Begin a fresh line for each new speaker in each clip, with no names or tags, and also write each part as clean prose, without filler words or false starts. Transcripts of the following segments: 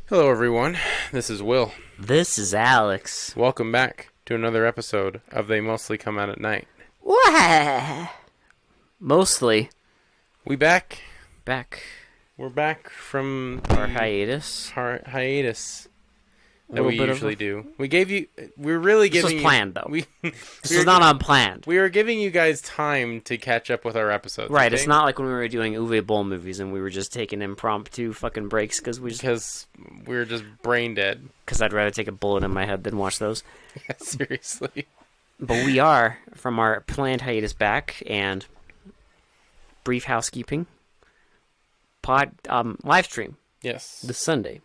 Hello, everyone. This is Will.
This is Alex.
Welcome back to another episode of They Mostly Come Out at Night.
What? Mostly
We back.
back
We're back from
our hiatus.
hiatus that
Little
we
bit of
usually
a-
do. We're really
This was
giving
planned, though.
We
This is not unplanned.
we were giving you guys time to catch up with our episodes.
Right,
okay?
it's not like when we were doing Uwe Boll movies and we were just taking impromptu fucking breaks because
we were just brain dead.
I'd rather take a bullet in my head than watch those.
Yeah, seriously.
But we are from our planned hiatus back, and brief housekeeping. Live stream
Yes.
this Sunday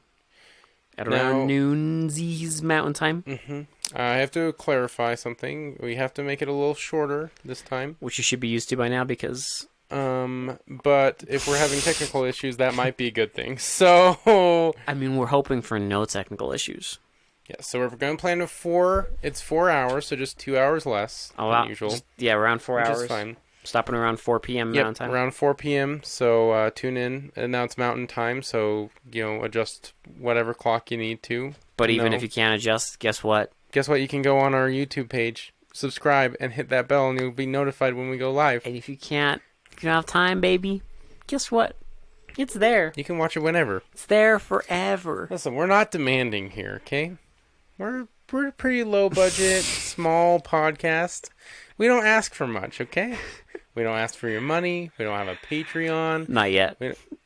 at
Now-
around noonsies Mountain Time,
I have to clarify something. We have to make it a little shorter this time.
which you should be used to by now because
But if we're having technical issues, that might be a good thing. So,
I mean we're hoping for no technical issues.
yeah, so we're going to plan to it's 4 hours, so just 2 hours less than usual.
Around 4
which
hours.
is fine.
Stopping around 4 p.m.
Yep,
Mountain Time.
around 4 p.m., so tune in. And now it's Mountain Time, so, adjust whatever clock you need to.
But even
No.
if you can't adjust, guess what?
Guess what? You can go on our YouTube page, subscribe, and hit that bell, and you'll be notified when we go live.
And if you don't have time, baby, guess what? It's there.
You can watch it whenever.
It's there forever.
Listen, we're not demanding here, okay? We're a pretty low budget, small podcast. We don't ask for much, okay? We don't ask for your money. We don't have a Patreon.
Not yet.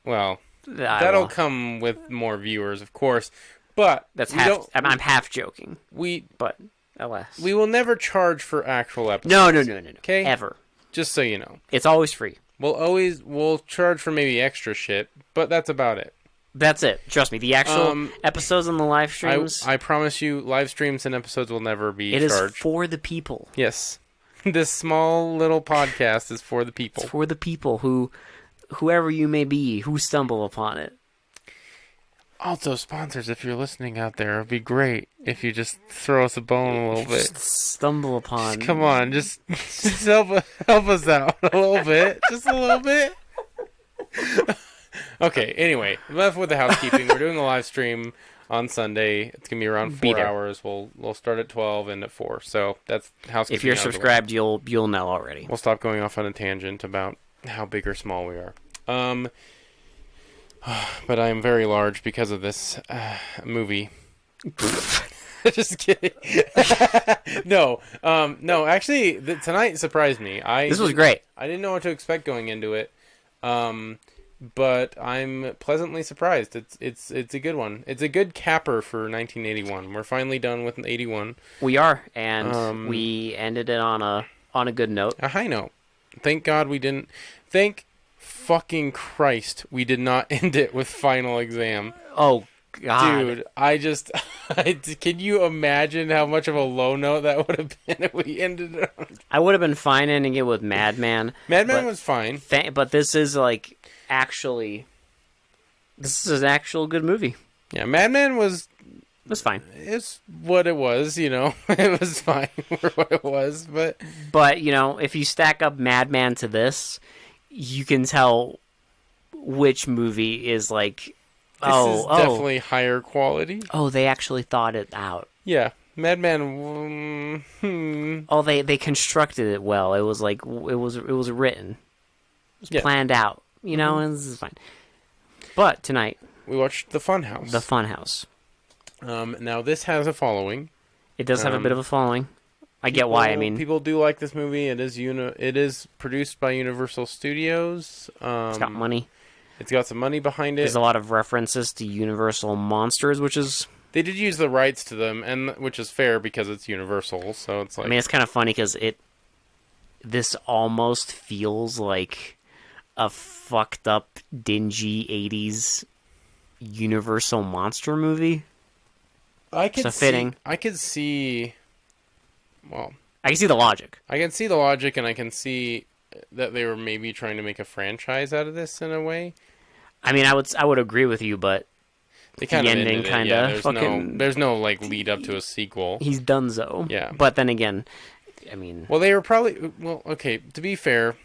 Well,
I
that'll
will.
come with more viewers, of course. But
That's
we
half.
don't-
I'm half joking,
we
but alas.
we will never charge for actual episodes.
No.
Okay?
Ever.
Just so you know.
It's always free.
We'll charge for maybe extra shit, but that's about it.
That's it. Trust me. The actual episodes on the live streams.
I promise you, live streams and episodes will never be
it
charged.
is for the people.
Yes. This small little podcast is for the people.
It's for the people whoever you may be, who stumble upon it.
Also, sponsors, if you're listening out there, it'd be great if you just throw us a bone a little bit.
Just stumble upon.
Come on, just help us out a little bit. Just a little bit. Okay, anyway, enough with the housekeeping. We're doing a live stream on Sunday. It's going to be around 4 hours. We'll start at 12 and at 4. So that's housekeeping.
If you're
out of the way.
subscribed, you'll know already.
We'll stop going off on a tangent about how big or small we are. But I am very large because of this movie. Just kidding. No, actually, tonight surprised me.
This was great.
I didn't know what to expect going into it. But I'm pleasantly surprised. It's a good one. It's a good capper for 1981. We're finally done with 81.
We are, and we ended it on a good note.
A high note. Thank God we didn't. Thank fucking Christ we did not end it with Final Exam.
Oh God,
Dude, can you imagine how much of a low note that would have been if we ended it on?
I would have been fine ending it with Madman.
Madman was fine.
But this is like actually, this is an actual good movie.
Yeah, Madman was.
It's fine.
It's what it was, It was fine for what it was, but
if you stack up Madman to this, you can tell which movie is like.
This is definitely higher quality.
Oh, they actually thought it out.
Yeah, Madman.
Oh, they constructed it well. It was like it was written. It was planned out. And this is fine. But tonight
we watched The Funhouse.
The Funhouse.
Now this has a following.
It does have a bit of a following. I get why. I mean,
people do like this movie. It is produced by Universal Studios.
It's got money.
It's got some money behind it.
There's a lot of references to Universal monsters, which is...
They did use the rights to them, and which is fair because it's Universal, so it's like...
I mean, it's kind of funny because this almost feels like a fucked up, dingy 80s Universal monster movie.
I could
fitting.
I could see... Well...
I can see the logic.
I can see the logic, and I can see that they were maybe trying to make a franchise out of this in a way.
I mean, I would agree with you, but
they kind
the
of
ending kind of
there's no like lead up to a sequel.
He's donezo.
Yeah.
But then again, I mean,
well, they were probably okay. To be fair,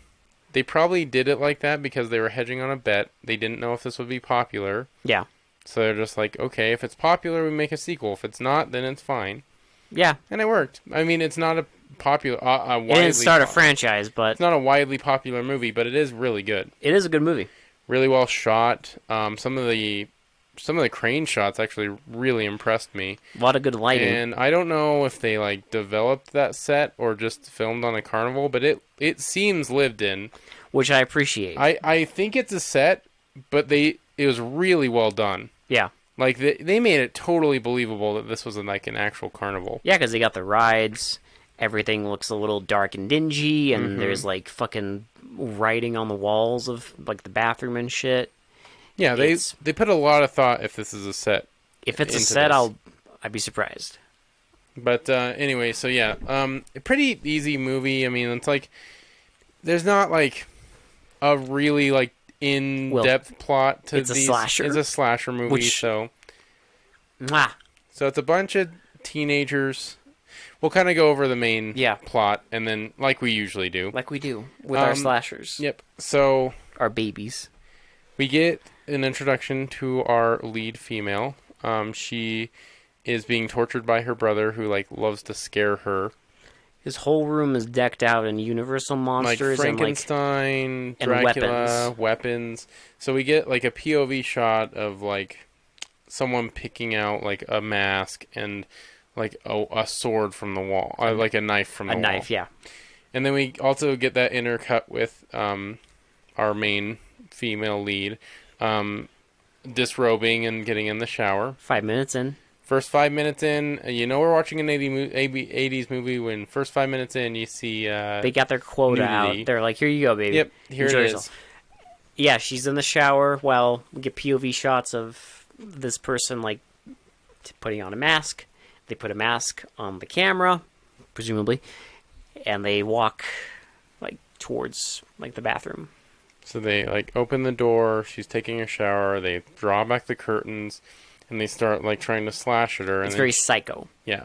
they probably did it like that because they were hedging on a bet. They didn't know if this would be popular.
Yeah.
So they're just like, okay, if it's popular, we make a sequel. If it's not, then it's fine.
Yeah.
And it worked. I mean, it's not a popular,
It didn't start a franchise, but
it's not a widely popular movie, but it is really good.
it is a good movie.
Really well shot. Some of the crane shots actually really impressed me.
A lot of good lighting.
And I don't know if they like developed that set or just filmed on a carnival, but it seems lived in.
Which I appreciate.
I think it's a set, but it was really well done.
Yeah.
Like they made it totally believable that this was like an actual carnival.
Yeah, because they got the rides. Everything looks a little dark and dingy, and there's like fucking writing on the walls of like the bathroom and shit.
Yeah, they put a lot of thought if this is a set.
If it's a set,
this.
I'd be surprised.
But anyway, so yeah, a pretty easy movie. I mean, it's like there's not like a really like in-depth plot to
it's a slasher.
It's a slasher movie, so it's a bunch of teenagers. We'll kind of go over the main plot, and then like we usually do,
like we do with our slashers.
Yep. So
our babies.
We get an introduction to our lead female. She is being tortured by her brother, who like loves to scare her.
His whole room is decked out in Universal monsters,
like Frankenstein,
and
Dracula, weapons. So we get like a POV shot of like someone picking out like a mask and like a sword from the wall, like a knife from the wall.
A knife, yeah.
And then we also get that intercut with our main female lead disrobing and getting in the shower.
5 minutes in.
First 5 minutes in, we're watching an 80s movie when first 5 minutes in you see
they got their quota
nudity.
out. They're like, here you go, baby.
Yep, here
Enjoy
it is.
yourself. Yeah, she's in the shower while we get POV shots of this person like putting on a mask. They put a mask on the camera, presumably, and they walk like towards like the bathroom.
So they like open the door, she's taking a shower, they draw back the curtains, and they start like trying to slash at her.
It's very psycho.
Yeah.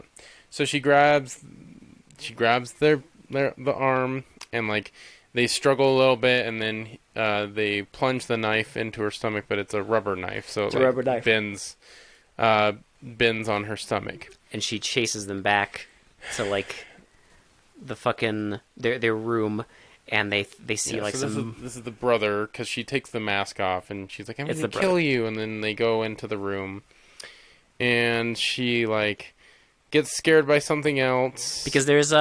So she grabs the arm, and like they struggle a little bit, and then they plunge the knife into her stomach, but it's a rubber knife, so it
rubber knife.
bends on her stomach.
And she chases them back to like the fucking their room, and they see like
so
some.
This is the brother, because she takes the mask off, and she's like, "I'm gonna kill you," and then they go into the room, and she like gets scared by something else
because there's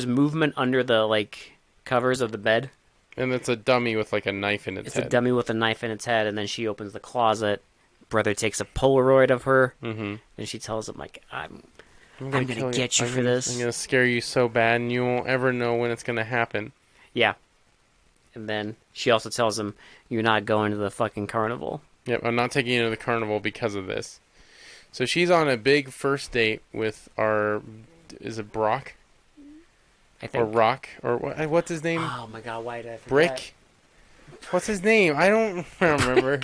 movement under the like covers of the bed,
and it's a dummy with like a knife in its head.
It's a dummy with a knife in its head, and then she opens the closet. Brother takes a Polaroid of her, and she tells him like, I'm gonna get you for this.
I'm gonna scare you so bad, and you won't ever know when it's gonna happen.
Yeah. And then she also tells him, you're not going to the fucking carnival.
Yep, I'm not taking you to the carnival because of this. So she's on a big first date with is it Brock?
I think.
Or Rock? Or what's his name?
Oh my god, why did I forget?
Brick? What's his name? I don't remember.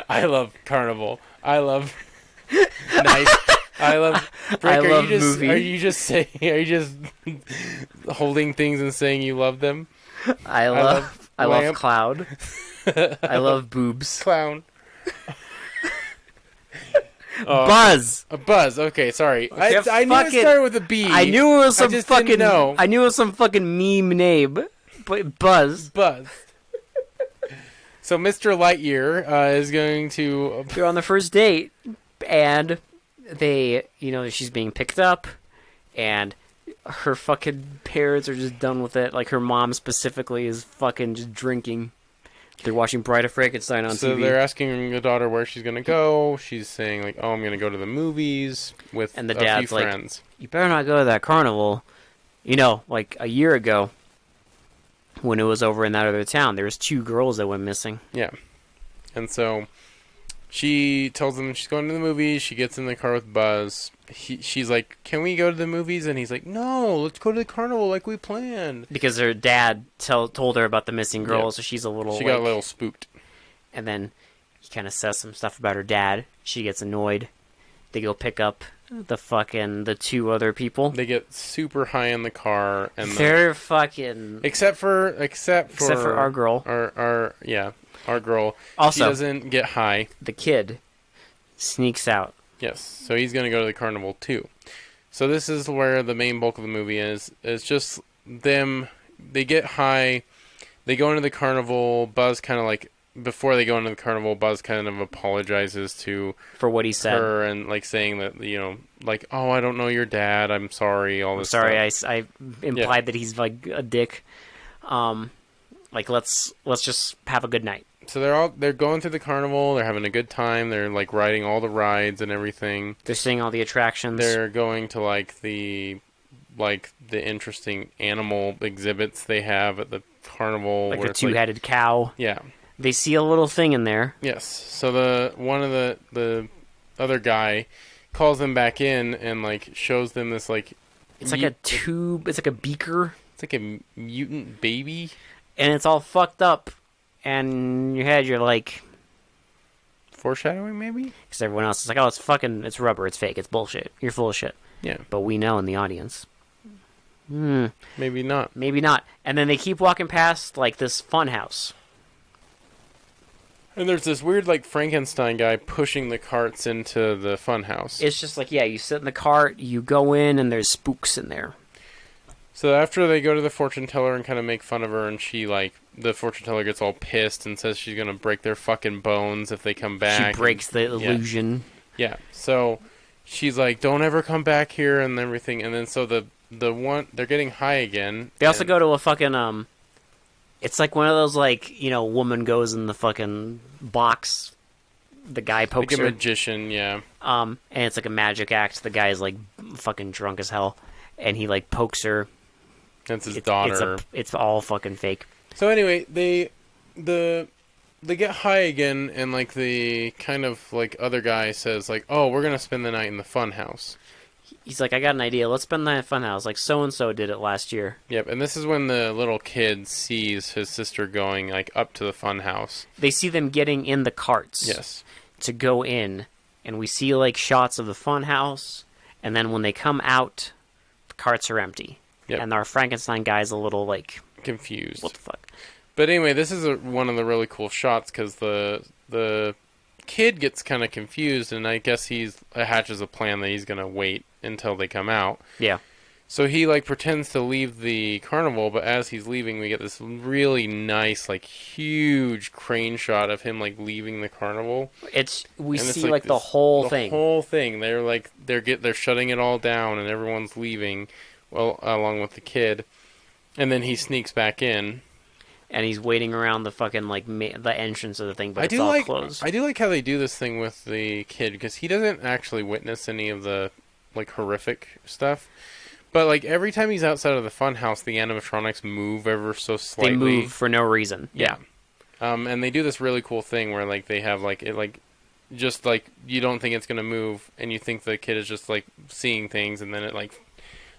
I love carnival. I love nice. I love Brick.
I love movie.
Are you just holding things and saying you love them?
I love Cloud. I love boobs.
Clown.
Buzz.
A Buzz. Okay, sorry.
Okay,
I knew it started with a B.
I knew it was some fucking.
No.
I knew it was some fucking meme name. But Buzz.
Buzz. So Mr. Lightyear is going to.
They're on the first date, and she's being picked up, and her fucking parents are just done with it. Like her mom specifically is fucking just drinking. They're watching Bride of Frankenstein on TV.
So they're asking the daughter where she's gonna go. She's saying like, "Oh, I'm gonna go to the movies with
and the
a
dad's
few friends."
Like, you better not go to that carnival. Like a year ago, when it was over in that other town, there was 2 girls that went missing.
Yeah, and so she tells them she's going to the movies. She gets in the car with Buzz. She's like, "Can we go to the movies?" And he's like, "No, let's go to the carnival like we planned."
Because her dad told her about the missing girl, so she's a little.
She got a little spooked.
And then he kind of says some stuff about her dad. She gets annoyed. They go pick up the two other people.
They get super high in the car, and
They're fucking
except for
our girl.
Our girl.
Also,
she doesn't get high.
The kid sneaks out.
Yes, so he's gonna go to the carnival too. So this is where the main bulk of the movie is. It's just them. They get high. They go into the carnival. Buzz kind of like before they go into the carnival. Buzz kind of apologizes to
For what he said.
her and like saying that like, oh, I don't know your dad. I'm sorry. All this.
Sorry,
stuff.
I implied that he's like a dick. Like let's just have a good night.
So they're going through the carnival. They're having a good time. They're like riding all the rides and everything.
They're seeing all the attractions.
They're going to like the interesting animal exhibits they have at the carnival,
like the two-headed cow.
Yeah.
They see a little thing in there.
Yes. So one of the other guy calls them back in and like shows them this like
it's like a tube. It's like a beaker.
It's like a mutant baby,
and it's all fucked up. And in your head, you're like...
foreshadowing, maybe?
Because everyone else is like, oh, it's rubber, it's fake, it's bullshit. You're full of shit.
Yeah.
But we know in the audience.
Maybe not.
Maybe not. And then they keep walking past, like, this funhouse.
And there's this weird, like, Frankenstein guy pushing the carts into the funhouse.
It's just like, yeah, you sit in the cart, you go in, and there's spooks in there.
So after they go to the fortune teller and kind of make fun of her, and she, like, the fortune teller gets all pissed and says she's going to break their fucking bones if they come back.
She breaks the illusion.
Yeah. So she's like, don't ever come back here and everything. And then so the one, they're getting high again.
They also go to a fucking, it's like one of those, like, woman goes in the fucking box. The guy pokes her.
Like a magician, yeah.
And it's like a magic act. The guy's, like, fucking drunk as hell. And he, like, pokes her.
That's his daughter.
It's all fucking fake.
So anyway, they get high again, and like the kind of like other guy says like, "Oh, we're gonna spend the night in the fun house."
He's like, "I got an idea. Let's spend the night in the fun house. Like so and so did it last year."
Yep, and this is when the little kid sees his sister going like up to the fun house.
They see them getting in the carts.
Yes.
To go in, and we see like shots of the fun house, and then when they come out, the carts are empty.
Yep.
And our Frankenstein guy's a little like
confused.
What the fuck?
But anyway, this is one of the really cool shots because the kid gets kind of confused, and I guess hatches a plan that he's gonna wait until they come out.
Yeah.
So he like pretends to leave the carnival, but as he's leaving, we get this really nice, like huge crane shot of him like leaving the carnival.
We see like the whole thing.
The whole thing. They're shutting it all down, and everyone's leaving. Well, along with the kid, and then he sneaks back in,
and he's waiting around the fucking like the entrance of the thing, but it's all closed.
I do like how they do this thing with the kid because he doesn't actually witness any of the like horrific stuff, but like every time he's outside of the funhouse, the animatronics move ever so slightly.
They move for no reason. Yeah.
And they do this really cool thing where like they have like it like just like you don't think it's gonna move, and you think the kid is just like seeing things, and then it like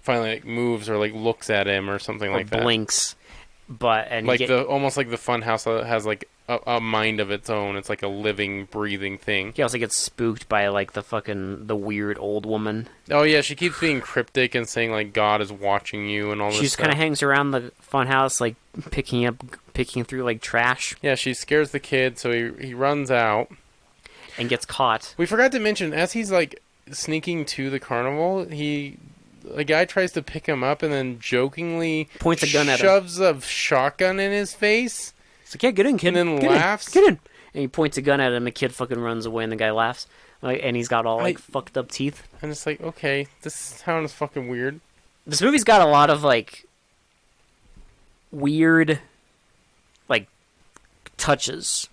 finally like moves or like looks at him or something like that.
Blinks, and
like almost like the funhouse has like a mind of its own. It's like a living, breathing thing.
He also gets spooked by like the weird old woman.
Oh yeah, she keeps being cryptic and saying like God is watching you and all this.
She just kind of hangs around the funhouse, like picking through like trash.
Yeah, she scares the kid, so he runs out
and gets caught.
We forgot to mention as he's like sneaking to the carnival, a guy tries to pick him up and then jokingly
points a gun at him.
Shoves a shotgun in his face.
It's like, yeah, get in, kid.
And then laughs.
Get in. And he points a gun at him. The kid fucking runs away, and the guy laughs. And he's got all fucked up teeth.
And it's like, okay, this sounds fucking weird.
This movie's got a lot of like weird, like touches.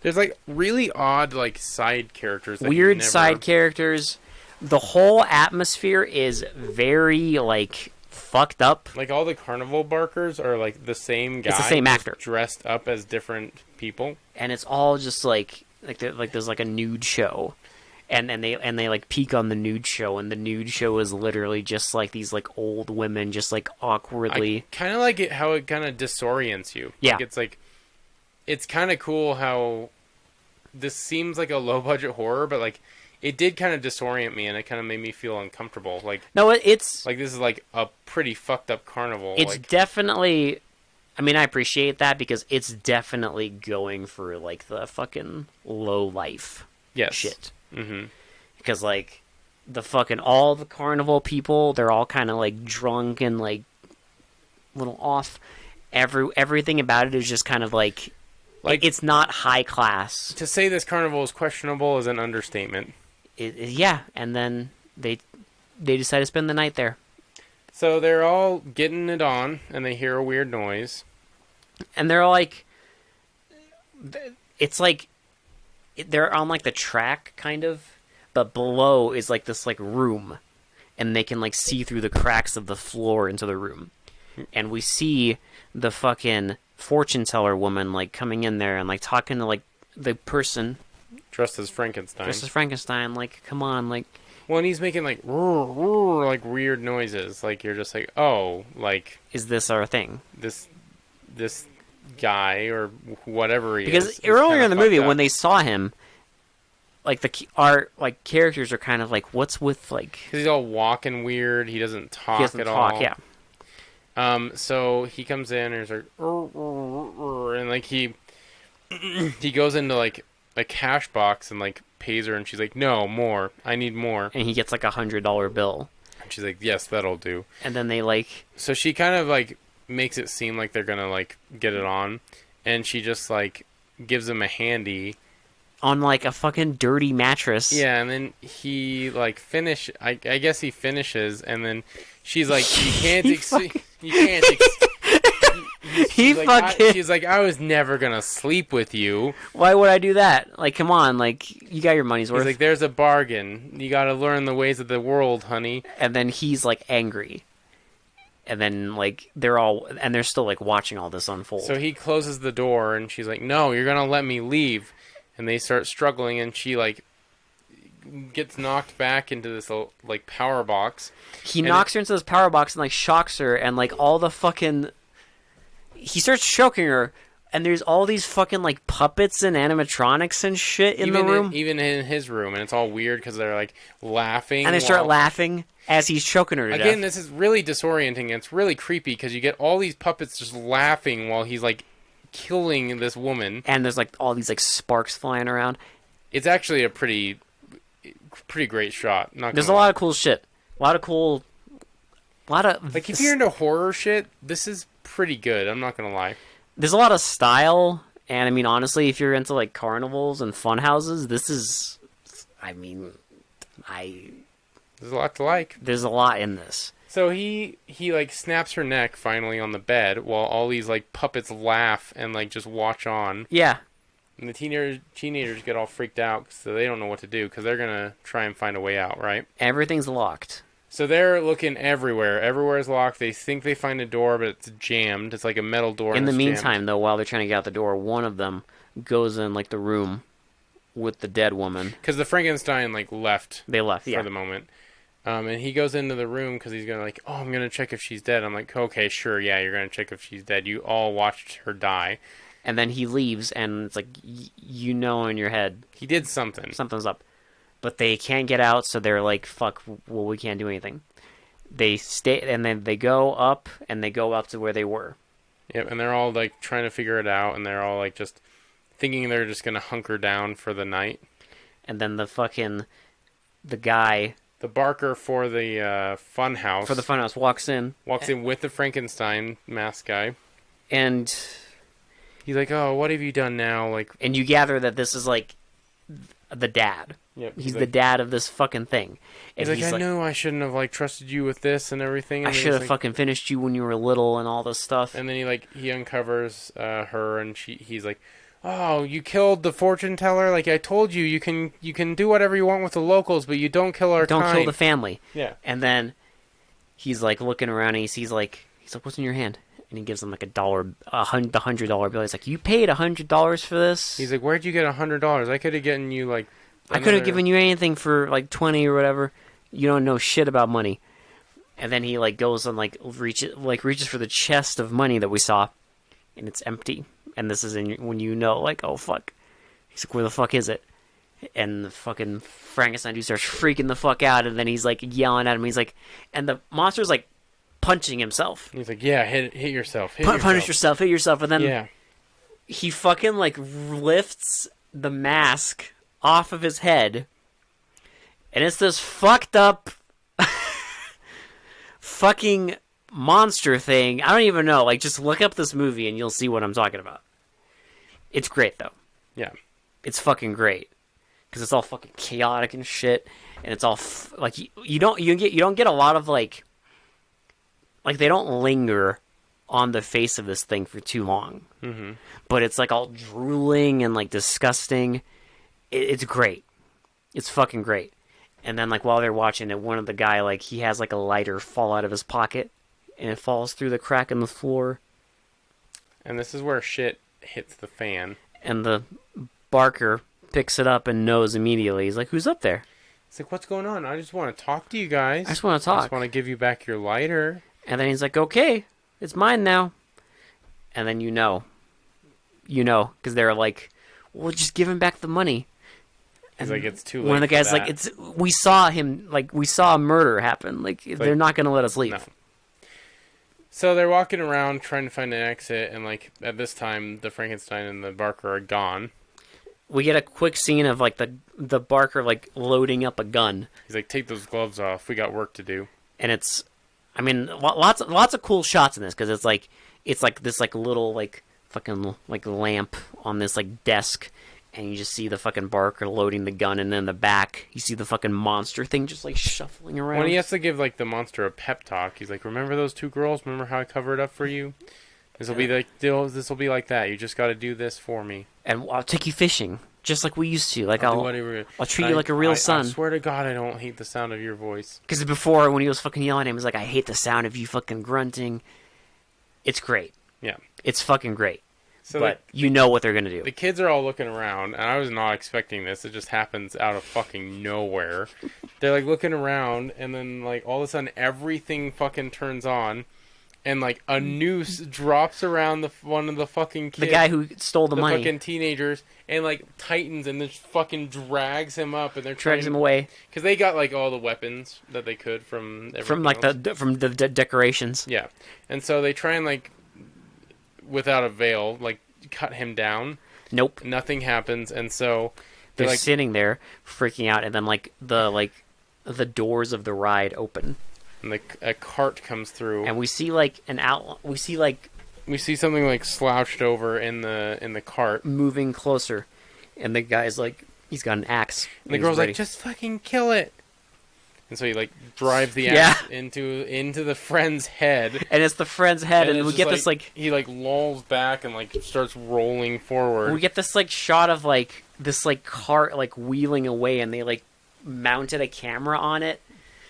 There's like really odd like side characters.
Weird side characters. The whole atmosphere is very, like, fucked up.
Like, all the carnival barkers are, like, the same guy.
It's the same actor.
Dressed up as different people.
And it's all just, like there's, like, a nude show. And they, like, peek on the nude show. And the nude show is literally just, like, these, like, old women just, like, awkwardly.
I kind of like it how it kind of disorients you.
Yeah.
Like, it's kind of cool how this seems like a low-budget horror, but, like, it did kind of disorient me, and it kind of made me feel uncomfortable.
No, it's
Like this is like a pretty fucked up carnival.
it's
Like,
definitely. I mean, I appreciate that because it's definitely going for like the fucking low life
yes.
shit.
Mm-hmm.
Because like the fucking all the carnival people, they're all kind of like drunk and like little off. Everything about it is just kind of like it's not high class.
To say this carnival is questionable is an understatement.
Yeah, and then they decide to spend the night there.
So they're all getting it on, and they hear a weird noise.
And they're like, it's like they're on like the track kind of, but below is like this like room, and they can like see through the cracks of the floor into the room, and we see the fucking fortune teller woman like coming in there and like talking to like the person
Dressed as Frankenstein.
like, come on, like.
Well, and he's making like roar, roar, like weird noises. Like you're just like, oh, like
Is this our thing?
this guy or whatever he is.
Because earlier in the movie, when they saw him, like our like characters are kind of like, what's with like?
Because he's all walking weird. He doesn't talk
He doesn't
at
talk,
all.
yeah.
So he comes in and he's like, and like he goes into like a cash box and like pays her, and she's like, no, more. I need more.
And he gets like $100 bill.
And she's like, yes, that'll do.
And then they like.
So she kind of like makes it seem like they're gonna like get it on, and she just like gives him a handy
On like a fucking dirty mattress.
Yeah, and then he like I guess he finishes, and then she's like, you can't you can't she's like, I was never gonna sleep with you.
Why would I do that? Like, come on, like, you got your money's worth.
He's like, there's a bargain. You gotta learn the ways of the world, honey.
And then he's like angry. And then like they're still like watching all this unfold.
So he closes the door, and she's like, no, you're gonna let me leave. And they start struggling, and she like gets knocked back into this like power box.
He knocks her into this power box and like shocks her, and like all the fucking. He starts choking her, and there's all these fucking like puppets and animatronics and shit in the room.
Even in his room, and it's all weird because they're like laughing.
And they start laughing as he's choking her to death.
Again, this is really disorienting. It's really creepy because you get all these puppets just laughing while he's like killing this woman.
And there's like all these like sparks flying around.
It's actually a pretty great shot.
There's a lot of cool shit. A lot of
like if you're into horror shit, this is pretty good. I'm not gonna lie.
There's a lot of style, and I mean honestly, if you're into like carnivals and fun houses, this is. I mean,
there's a lot to like.
There's a lot in this.
So he like snaps her neck finally on the bed while all these like puppets laugh and like just watch on.
Yeah.
And the teenagers get all freaked out, so they don't know what to do because they're gonna try and find a way out, right?
Everything's locked.
So they're looking everywhere. Everywhere's locked. They think they find a door, but it's jammed. It's like a metal door.
In the meantime, though, while they're trying to get out the door, one of them goes in like the room with the dead woman.
Because the Frankenstein like left.
They left
for the moment. And he goes into the room because he's gonna like, oh, I'm gonna check if she's dead. I'm like, okay, sure, yeah, you're gonna check if she's dead. You all watched her die. And
then he leaves, and it's like, you know in your head.
He did something.
Something's up. But they can't get out, so they're like, fuck, well, we can't do anything. They stay, and then they go up, and they go up to where they were.
Yep, and they're all like trying to figure it out, and they're all like just thinking they're just gonna hunker down for the night.
And then the guy...
The barker for the Funhouse.
For the Funhouse walks in
with the Frankenstein mask guy.
And...
he's like, oh, what have you done now? Like,
and you gather that this is like the dad.
Yep,
he's the dad of this fucking thing.
And he's like, I knew I shouldn't have like trusted you with this and everything. And
I should have fucking finished you when you were little and all this stuff.
And then he uncovers her, and he's like, oh, you killed the fortune teller. Like I told you, you can do whatever you want with the locals, but you don't kill our kind.
Don't kill the family.
Yeah.
And then he's like looking around, and he's like, what's in your hand? And he gives him like the $100 bill. He's like, you paid $100 for this?
He's like, where'd you get $100? I could have gitten you like.
I could have given you anything for like 20 or whatever. You don't know shit about money. And then he like goes and like reaches for the chest of money that we saw, and it's empty. And this is when you know, like, oh fuck. He's like, where the fuck is it? And the fucking Frankenstein dude starts freaking the fuck out, and then he's like yelling at him. He's like, and the monster's like punching himself.
He's like, yeah, hit yourself,
Punish yourself, hit yourself, and then
Yeah.
he fucking like lifts the mask off of his head, and it's this fucked up fucking monster thing. I don't even know. Like, just look up this movie and you'll see what I'm talking about. It's great though.
Yeah.
It's fucking great because it's all fucking chaotic and shit, and it's all like you don't get a lot of like they don't linger on the face of this thing for too long.
Mm-hmm.
But it's like all drooling and like disgusting. It's great. It's fucking great. And then like while they're watching it, one of the guy like he has like a lighter fall out of his pocket, and it falls through the crack in the floor.
And this is where shit hits the fan.
And the Barker picks it up and knows immediately. He's like, "Who's up there?"
It's like, what's going on? I just want to talk to you guys.
I just want to talk.
I just want to give you back your lighter.
And then he's like, "Okay, it's mine now." And then you know, because they're like, "Well, just give him back the money."
He's like, it's too late.
One of the guys
for
like, we saw a murder happen. Like, they're not gonna let us leave.
No. So they're walking around trying to find an exit, and like at this time, the Frankenstein and the Barker are gone.
We get a quick scene of like the Barker like loading up a gun.
He's like, take those gloves off. We got work to do.
And it's, I mean, lots of cool shots in this because it's like this like little like fucking like lamp on this like desk, and you just see the fucking Barker loading the gun, and then in the back you see the fucking monster thing just like shuffling around.
When he has to give like the monster a pep talk, he's like, "Remember those two girls? Remember how I covered up for you? This will be like that. You just got to do this for me,
and I'll take you fishing just like we used to. Like
I'll do whatever.
I'll treat you like a real son."
I swear to God, I don't hate the sound of your voice.
Because before, when he was fucking yelling at him, he was like, "I hate the sound of you fucking grunting." It's great.
Yeah,
it's fucking great.
So
but you know what they're gonna do.
The kids are all looking around, and I was not expecting this. It just happens out of fucking nowhere. They're like looking around, and then like all of a sudden everything fucking turns on, and like a noose drops around one of the fucking kids,
the guy who stole the money,
fucking teenagers, and like tightens and then fucking drags him up, and they're
drags him away
because they got like all the weapons that they could from
like else. from the decorations.
Yeah, and so they try and like, without a veil, like cut him down.
Nope,
nothing happens, and so
they're like sitting there freaking out, and then like the doors of the ride open,
and a cart comes through,
and we see like an outline. We see
something like slouched over in the cart,
moving closer, and the guy's like, he's got an axe,
and the girl's like, just fucking kill it. And so he like drives the axe into the friend's head,
and it's the friend's head, and we get this like
he like lolls back and like starts rolling forward.
We get this like shot of like this like cart like wheeling away, and they like mounted a camera on it,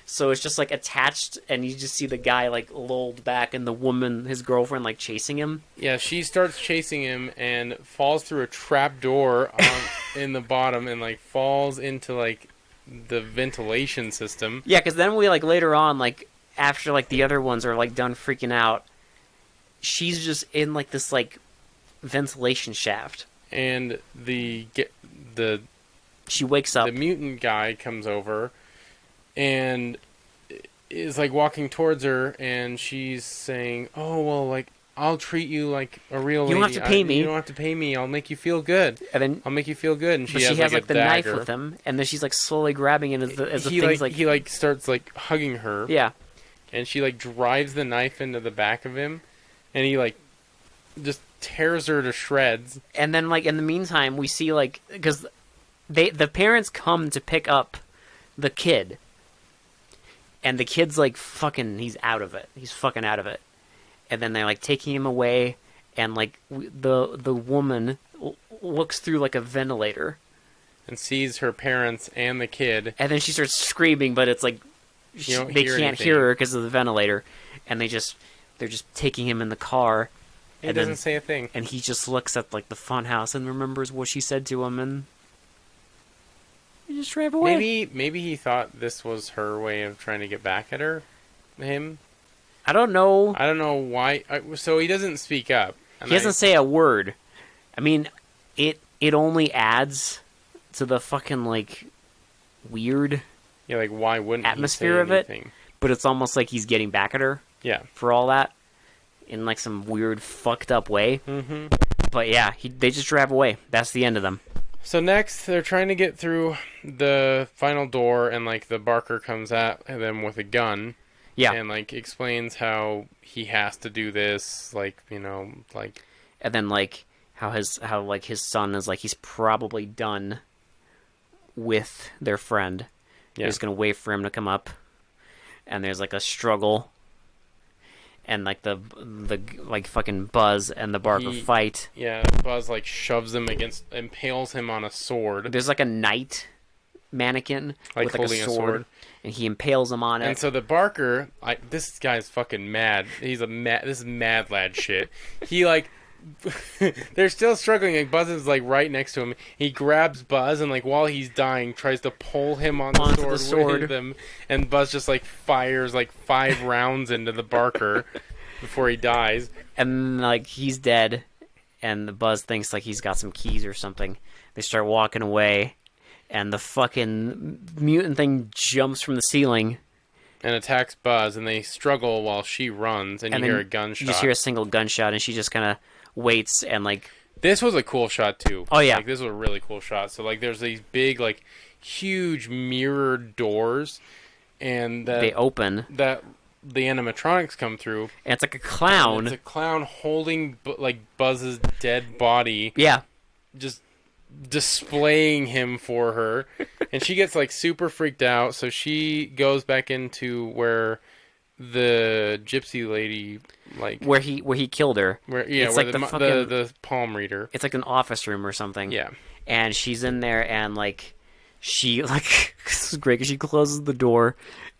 so it's just like attached, and you just see the guy like lulled back, and the woman, his girlfriend, like chasing him.
Yeah, she starts chasing him and falls through a trap door in the bottom, and like falls into like the ventilation system.
Yeah, because then we like later on, like after like the other ones are like done freaking out, she's just in like this like ventilation shaft,
and
she wakes up.
The mutant guy comes over and is like walking towards her, and she's saying, "Oh well, like I'll treat you like a real lady.
You don't have to pay me.
You don't have to pay me. I'll make you feel good.
And then
I'll make you feel good." And
she has like the knife with him, and then she's like slowly grabbing it as the thing's like
he like starts like hugging her.
Yeah.
And she like drives the knife into the back of him, and he like just tears her to shreds.
And then like in the meantime, we see like, because the parents come to pick up the kid, and the kid's like fucking, he's out of it. He's fucking out of it. And then they're like taking him away, and like the woman looks through like a ventilator
and sees her parents and the kid.
And then she starts screaming, but it's like they can't hear her because of the ventilator. And they're just taking him in the car.
He doesn't say a thing.
And he just looks at like the funhouse and remembers what she said to him, and he just drive away.
Maybe he thought this was her way of trying to get back at him.
I don't know.
I don't know why. So he doesn't speak up.
He doesn't say a word. I mean, it only adds to the fucking like weird
Yeah, like why wouldn't
atmosphere
he
of
say
it.
anything?
But it's almost like he's getting back at her
Yeah.
for all that in like some weird fucked up way.
Mm-hmm.
But yeah, they just drive away. That's the end of them.
So next, they're trying to get through the final door, and like the Barker comes at them with a gun.
Yeah.
And like explains how he has to do this, like, you know, like.
And then like how his son is like he's probably done with their friend.
Yeah.
They're just gonna wait for him to come up, and there's like a struggle, and like the like fucking Buzz and the Barker fight.
Yeah, Buzz like shoves him impales him on a sword.
There's like a knight mannequin
like
with like
holding
a sword, and he impales him on it.
And so the Barker, this guy's fucking mad. This is mad lad shit. He like. They're still struggling. Like Buzz is like right next to him. He grabs Buzz and like while he's dying, tries to pull him on the sword with him. And Buzz just like fires like 5 rounds into the Barker before he dies.
And like he's dead, and the Buzz thinks like he's got some keys or something. They start walking away, and the fucking mutant thing jumps from the ceiling
and attacks Buzz. And they struggle while she runs, and you hear a gunshot.
You just hear a single gunshot, and she just kind of waits and like.
This was a cool shot too.
Oh yeah,
like this was a really cool shot. So like there's these big like huge mirrored doors, and
they open.
That the animatronics come through.
And it's like a clown.
It's a clown holding like Buzz's dead body.
Yeah.
Just displaying him for her, and she gets like super freaked out. So she goes back into where the gypsy lady, like
where he killed her.
It's where like the palm reader.
It's like an office room or something.
Yeah,
and she's in there, and like she like this is great because she closes the door,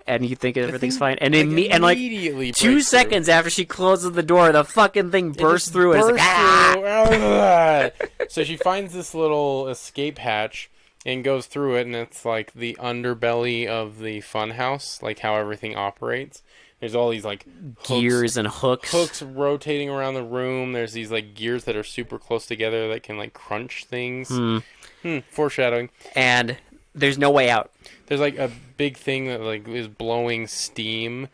and you think everything's fine, and immediately 2 seconds after she closes the door, the fucking thing bursts through, and it's like
ah! So she finds this little escape hatch and goes through it, and it's like the underbelly of the Funhouse, like how everything operates. There's all these like
gears and hooks
rotating around the room. There's these like gears that are super close together that can like crunch things. Foreshadowing.
And there's no way out.
There's like a big thing that like is blowing steam,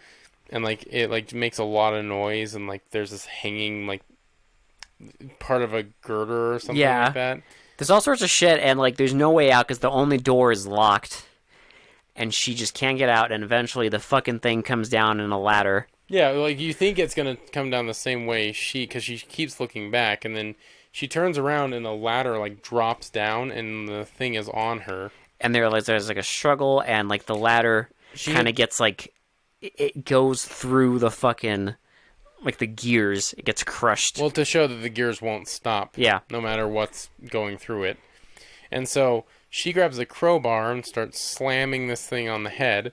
and like it like makes a lot of noise, and like there's this hanging like part of a girder or something like that.
There's all sorts of shit, and like there's no way out because the only door is locked. And she just can't get out, and eventually the fucking thing comes down in a ladder.
Yeah, like you think it's gonna come down the same way because she keeps looking back, and then she turns around and the ladder like drops down, and the thing is on her.
And there's like a struggle, and like the ladder kind of gets like it goes through the fucking like the gears. It gets crushed.
Well, to show that the gears won't stop.
Yeah.
No matter what's going through it, and so. She grabs a crowbar and starts slamming this thing on the head.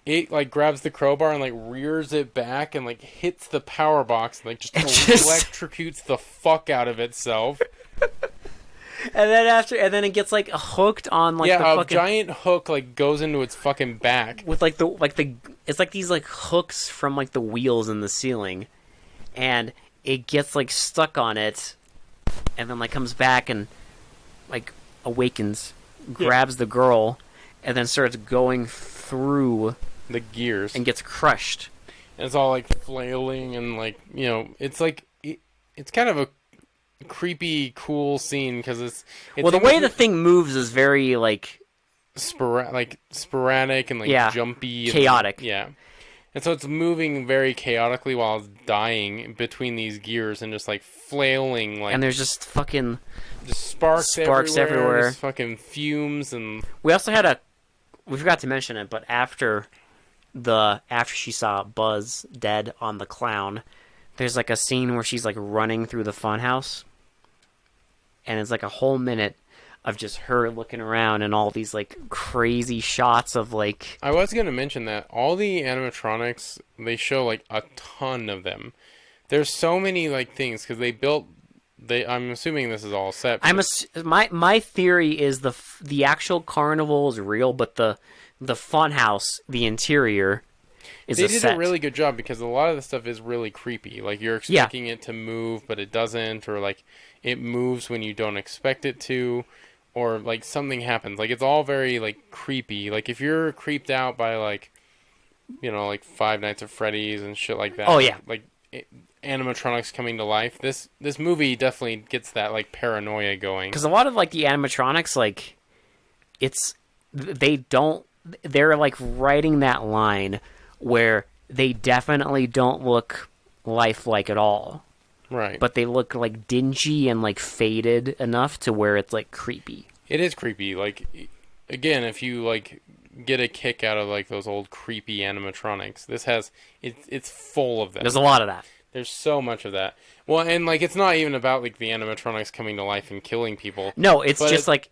It like grabs the crowbar and like rears it back and like hits the power box and like just electrocutes the fuck out of itself.
And then it gets like hooked on like
a giant hook like goes into its fucking back
with like the it's like these like hooks from like the wheels in the ceiling, and it gets like stuck on it, and then like comes back and like awakens. Grabs the girl, and then starts going through
the gears
and gets crushed.
And it's all like flailing and like it's like it's kind of a creepy, cool scene because it's
well the way the thing moves is very like
sporadic and like jumpy,
chaotic.
And so it's moving very chaotically while it's dying between these gears and just like flailing like.
And there's just fucking.
Just sparks everywhere. Just fucking fumes and.
We also had we forgot to mention it, but after she saw Buzz dead on the clown, there's like a scene where she's like running through the funhouse, and it's like a whole minute of just her looking around and all these like crazy shots of like.
I was gonna mention that all the animatronics, they show like a ton of them. There's so many like things because they built. I'm assuming this is all set.
My theory is the actual carnival is real, but the funhouse, the interior, is a set.
They did a really good job because a lot of the stuff is really creepy. Like you're expecting it to move, but it doesn't, or like it moves when you don't expect it to, or like something happens. Like it's all very like creepy. Like if you're creeped out by like, like Five Nights at Freddy's and shit like that.
Oh, yeah.
Like animatronics coming to life. This movie definitely gets that like paranoia going.
Because a lot of like the animatronics, like they're like writing that line where they definitely don't look lifelike at all.
Right.
But they look like dingy and like faded enough to where it's like creepy.
It is creepy. Like, again, if you like get a kick out of like those old creepy animatronics, it's full of them.
There's a lot of that.
There's so much of that. Well, and like it's not even about like the animatronics coming to life and killing people.
No, it's just like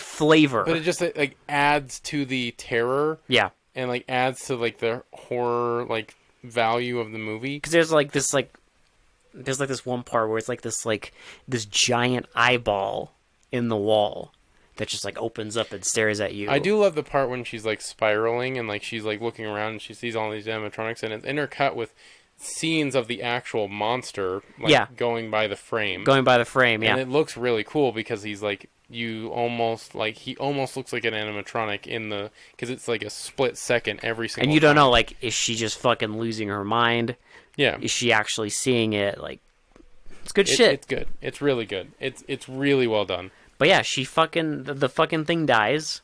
flavor.
But it just like adds to the terror.
Yeah.
And like adds to like the horror like value of the movie.
Because there's this one part where it's like this giant eyeball in the wall that just like opens up and stares at you.
I do love the part when she's like spiraling and like she's like looking around and she sees all these animatronics and it's intercut with scenes of the actual monster going by the frame.
Going by the frame, yeah.
And it looks really cool because he's like he almost looks like an animatronic because it's like a split second every single time.
And you don't know, like, is she just fucking losing her mind?
Yeah.
Is she actually seeing it? Like, it's good shit.
It's good. It's really good. It's really well done.
But yeah, she the fucking thing dies.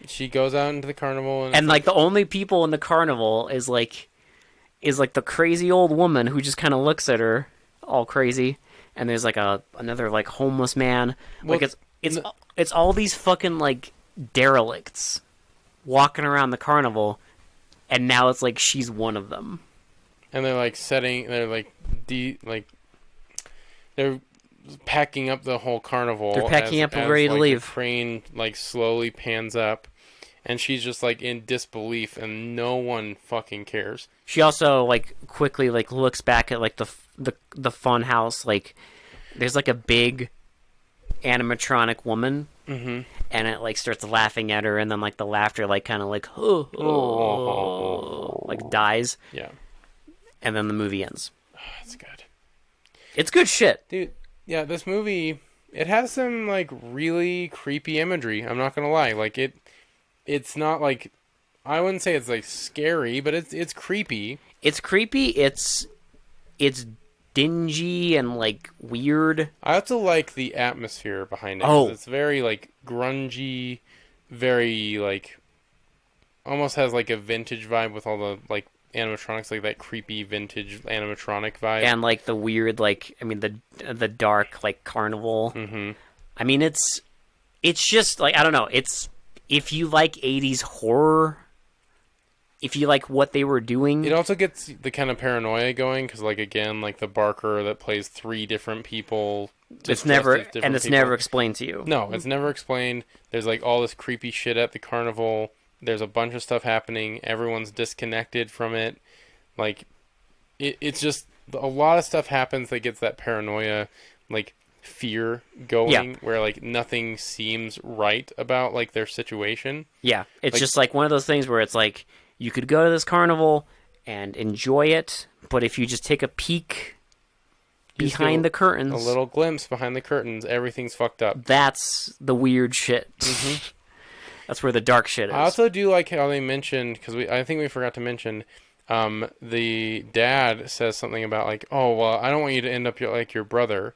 She goes out into the carnival
and like the only people in the carnival is like the crazy old woman who just kind of looks at her all crazy, and there's like another like homeless man. Well, like it's all these fucking like derelicts walking around the carnival, and now it's like she's one of them.
And they're like they're packing up the whole carnival.
They're packing up and ready to leave.
The crane like slowly pans up, and she's just like in disbelief, and no one fucking cares.
She also like quickly like looks back at like the Funhouse. Like there's like a big animatronic woman, and it like starts laughing at her, and then like the laughter like kind of like like dies.
Yeah.
And then the movie ends.
Oh, it's good.
It's good shit.
Dude, yeah, this movie, it has some, like, really creepy imagery. I'm not gonna lie. Like, it's not, like, I wouldn't say it's, like, scary, but it's creepy.
It's creepy. It's dingy and, like, weird.
I also like the atmosphere behind it.
Oh.
It's very, like, grungy, very, like, almost has, like, a vintage vibe with all the, like, animatronics, like that creepy vintage animatronic vibe,
and like the weird, like, I mean the dark like carnival. I mean it's just like, I don't know. It's, if you like 80s horror, if you like what they were doing,
it also gets the kind of paranoia going because, like, again, like the barker that plays 3 different people.
It's never explained to you.
No, it's never explained. There's like all this creepy shit at the carnival. There's a bunch of stuff happening. Everyone's disconnected from it. Like, it's just a lot of stuff happens that gets that paranoia, like, fear going, where, like, nothing seems right about, like, their situation.
Yeah, it's
like,
just like one of those things where it's like, you could go to this carnival and enjoy it, but if you just take a peek behind the curtains,
a little glimpse behind the curtains, everything's fucked up.
That's the weird shit. That's where the dark shit is.
I also do like how they mentioned, because I think we forgot to mention, the dad says something about like, oh, well, I don't want you to end up like your brother.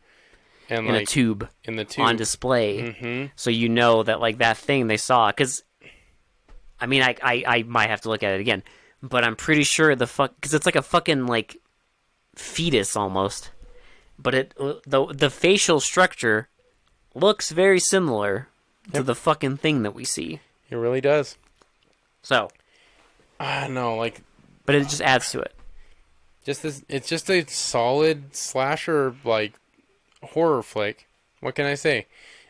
And
in
like,
a tube.
In the tube.
On display. So you know that like that thing they saw, because, I mean, I might have to look at it again, but I'm pretty sure because it's like a fucking like fetus almost, but the facial structure looks very similar to the fucking thing that we see.
It really does.
So,
no, like,
but it just adds to it.
It's just a solid slasher, like, horror flick. What can I say?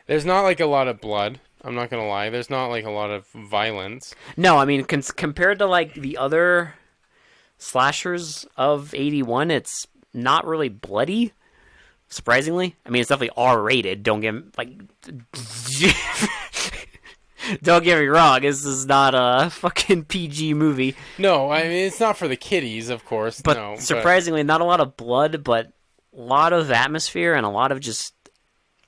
There's not like a lot of blood. I'm not gonna lie. There's not like a lot of violence.
No, I mean, compared to like the other slashers of '81, it's not really bloody. Surprisingly, I mean, it's definitely R-rated. Don't get me wrong. This is not a fucking PG movie.
No, I mean, it's not for the kiddies, of course.
But
no,
surprisingly, not a lot of blood, but a lot of atmosphere and a lot of just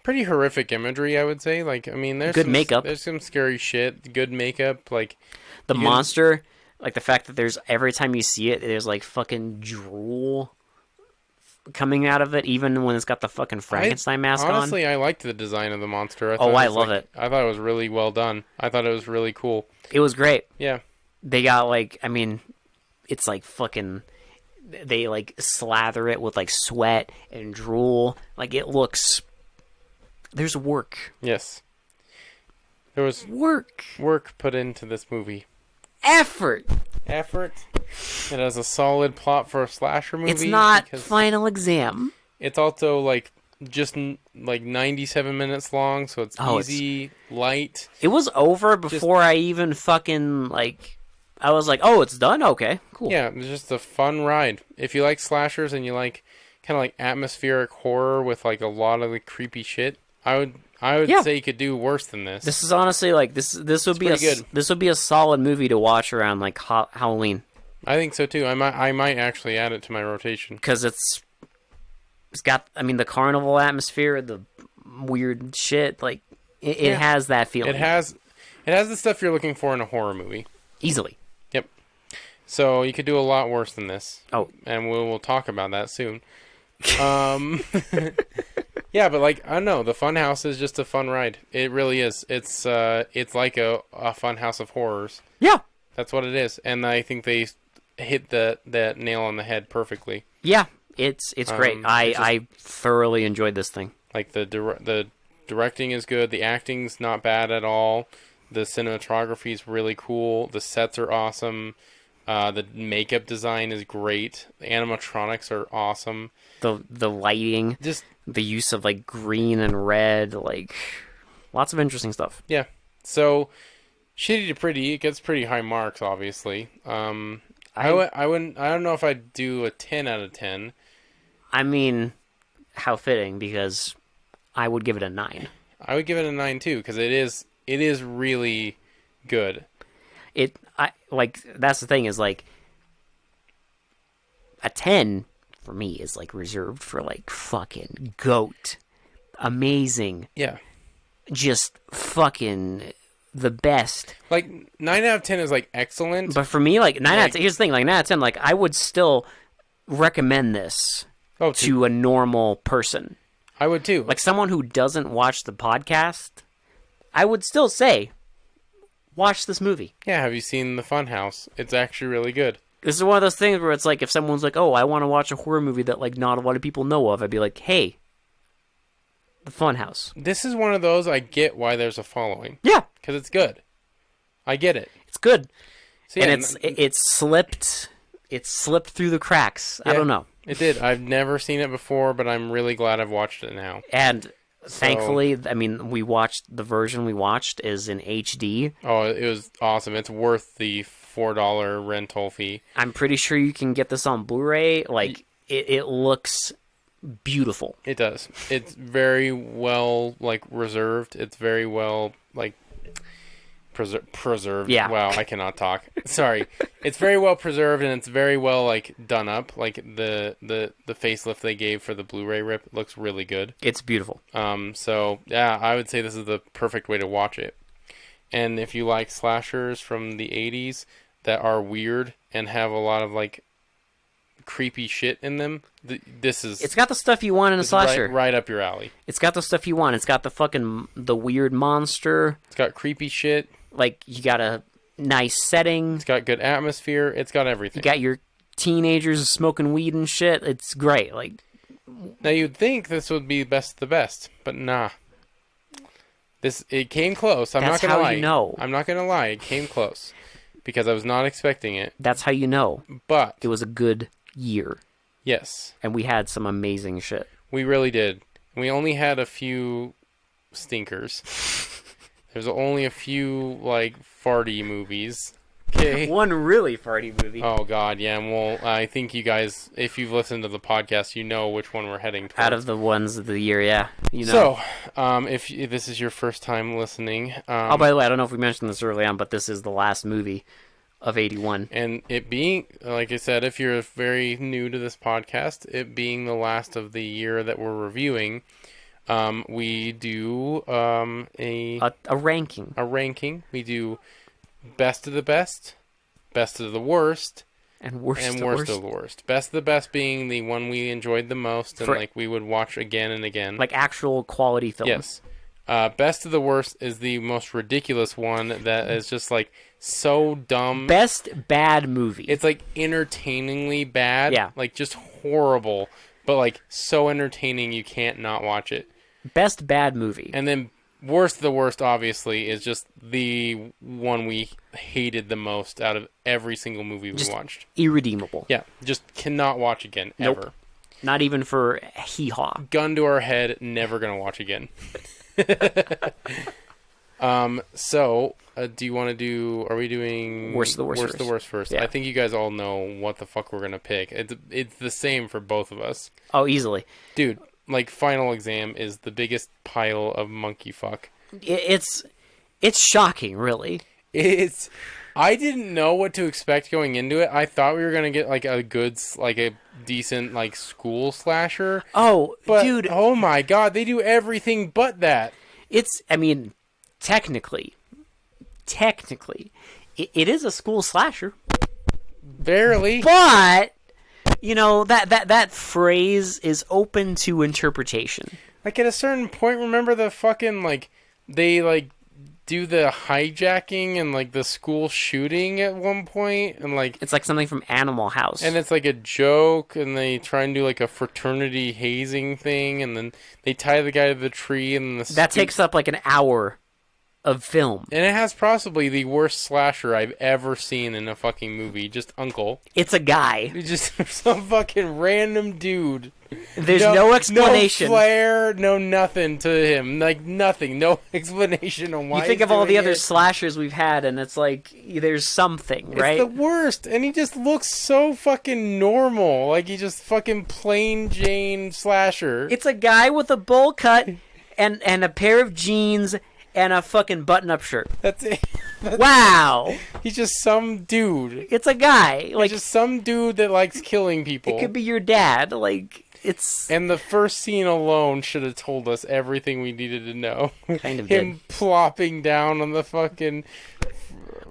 pretty horrific imagery, I would say. Like, I mean,
Good makeup.
there's some scary shit. Good makeup. Like
The
you can-
monster, like the fact that there's every time you see it, there's like fucking drool coming out of it, even when it's got the fucking Frankenstein mask
honestly, I liked the design of the monster.
I love it.
I thought it was really well done. I thought it was really cool.
on. It was great.
Yeah.
They got like, I mean, it's like fucking. They like slather it with like sweat and drool. Like it looks. There's work.
Yes. There was
Work.
put into this movie.
Effort.
Effort. It has a solid plot for a slasher movie.
It's not
because
Final Exam.
It's also like just like 97 minutes long, so it's easy, light.
It was over before I even fucking like. I was like, oh, it's done? Okay, cool.
Yeah, it's just a fun ride. If you like slashers and you like kind of like atmospheric horror with like a lot of the creepy shit, I would say you could do worse than this.
This is honestly like this would be
pretty good.
This would be a solid movie to watch around like Halloween
I think so too. I might actually add it to my rotation.
because it's got, I mean, the carnival atmosphere, the weird shit, like it has that feeling.
It has the stuff you're looking for in a horror movie.
Easily.
Yep. So you could do a lot worse than this.
Oh,
And we'll talk about that soon. Yeah, but like I don't know, the Funhouse is just a fun ride. It really is. It's like a fun house of horrors.
yeah.
That's what it is, and I think they hit that nail on the head perfectly.
Yeah, it's great. I thoroughly enjoyed this thing.
Like the directing is good, the acting's not bad at all, the cinematography is really cool, the sets are awesome, the makeup design is great, the animatronics are awesome.
The lighting,
Just
the use of like green and red, like lots of interesting stuff.
yeah. So shitty to pretty, it gets pretty high marks, obviously. I don't know if I'd do a 10 out of 10.
I mean, how fitting, because I would give it a 9.
I would give it a 9 too, because it is really good.
That's the thing, is like a 10 for me is like reserved for like fucking GOAT. Amazing.
Yeah.
Just fucking the best.
Like 9 out of 10 is like excellent.
But for me, like 9 out of 10, here's the thing, like 9 out of 10, like I would still recommend this to a normal person.
I would too.
Like someone who doesn't watch the podcast, I would still say, watch this movie.
Yeah, have you seen The Funhouse? It's actually really good.
This is one of those things where it's like, if someone's like, oh, I want to watch a horror movie that like not a lot of people know of, I'd be like, hey, The Funhouse.
This is one of those I get why there's a following.
Yeah.
Because it's good. I get it.
It's good.
So, yeah,
And it's slipped through the cracks. I don't know.
It did. I've never seen it before, but I'm really glad I've watched it now.
And thankfully, I mean, the version we watched is in HD.
Oh, it was awesome. It's worth the $4 rental fee.
I'm pretty sure you can get this on Blu-ray. Like, it looks beautiful.
It does. It's very well, like, reserved. It's very well, like, preserved.
Yeah.
Wow, I cannot talk. Sorry. It's very well preserved, and it's very well, like, done up. Like, the facelift they gave for the Blu-ray rip looks really good.
It's beautiful.
So, yeah, I would say this is the perfect way to watch it. And if you like slashers from the 80s that are weird and have a lot of, like, creepy shit in them, this is...
It's got the stuff you want in a slasher.
Right up your alley.
It's got the stuff you want. It's got the weird monster.
It's got creepy shit.
Like, you got a nice setting.
It's got good atmosphere. It's got everything.
You got your teenagers smoking weed and shit. It's great. Like,
now you'd think this would be best of the best, but nah. It came close. I'm not gonna lie.
You know.
I'm not gonna lie. It came close because I was not expecting it.
That's how you know.
But
it was a good year.
Yes.
And we had some amazing shit.
We really did. We only had a few stinkers. There's only a few, like, farty movies. Okay.
One really farty movie.
Oh, God, yeah. Well, I think you guys, if you've listened to the podcast, you know which one we're heading towards.
Out of the ones of the year, yeah. You know.
So, if this is your first time listening...
oh, by the way, I don't know if we mentioned this early on, but this is the last movie of 81.
And it being, like I said, if you're very new to this podcast, it being the last of the year that we're reviewing, We do
A ranking.
a ranking. We do best of the best, best of the worst,
And worst
and
to
worst
worst.
of the worst. Best of the best being the one we enjoyed the most and
For-
like we would watch again and again.
Like actual quality films.
Yes. Best of the worst is the most ridiculous one that is just like so dumb.
Best bad movie.
It's like entertainingly bad.
Yeah.
Like just horrible, but like so entertaining you can't not watch it.
Best bad movie.
And then worst of the worst, obviously, is just the one we hated the most out of every single movie we
Just
watched.
Irredeemable.
Yeah, just cannot watch again,
Nope.
ever.
Not even for hee-haw.
Gun to our head, never gonna watch again. So, do you want to do? Are we doing
Worst of the worst
Worst of the
first.
worst first.
Yeah.
I think you guys all know what the fuck we're gonna pick. It's the same for both of us,
Oh, easily.
dude. Like Final Exam is the biggest pile of monkey fuck.
It's shocking, really.
It's. I didn't know what to expect going into it. I thought we were gonna get like a decent like school slasher.
Oh,
But
dude,
oh my god, they do everything but that.
I mean, technically, it is a school slasher.
Barely.
But, you know, that phrase is open to interpretation.
Like at a certain point, remember the fucking like they like do the hijacking and like the school shooting at one point and like
It's like something from Animal House.
and it's like a joke and they try and do like a fraternity hazing thing and then they tie the guy to the tree and
that takes up like an hour of film.
and it has possibly the worst slasher I've ever seen in a fucking movie. Just Uncle.
It's a guy.
It's just some fucking random dude.
There's no explanation.
No flair, no nothing to him. Like nothing. No explanation on why.
You think
he's
of all the
doing
other
it.
slashers we've had, and it's like there's something, right?
It's the worst, and he just looks so fucking normal. Like he just fucking plain Jane slasher.
It's a guy with a bowl cut and a pair of jeans and a fucking button-up shirt.
That's it.
Wow,
He's just some dude.
it's a guy.
Like
Like
just some dude that likes killing people.
it could be your dad. Like it's
And the first scene alone should have told us everything we needed to know.
Kind of
Him
did.
plopping down on the fucking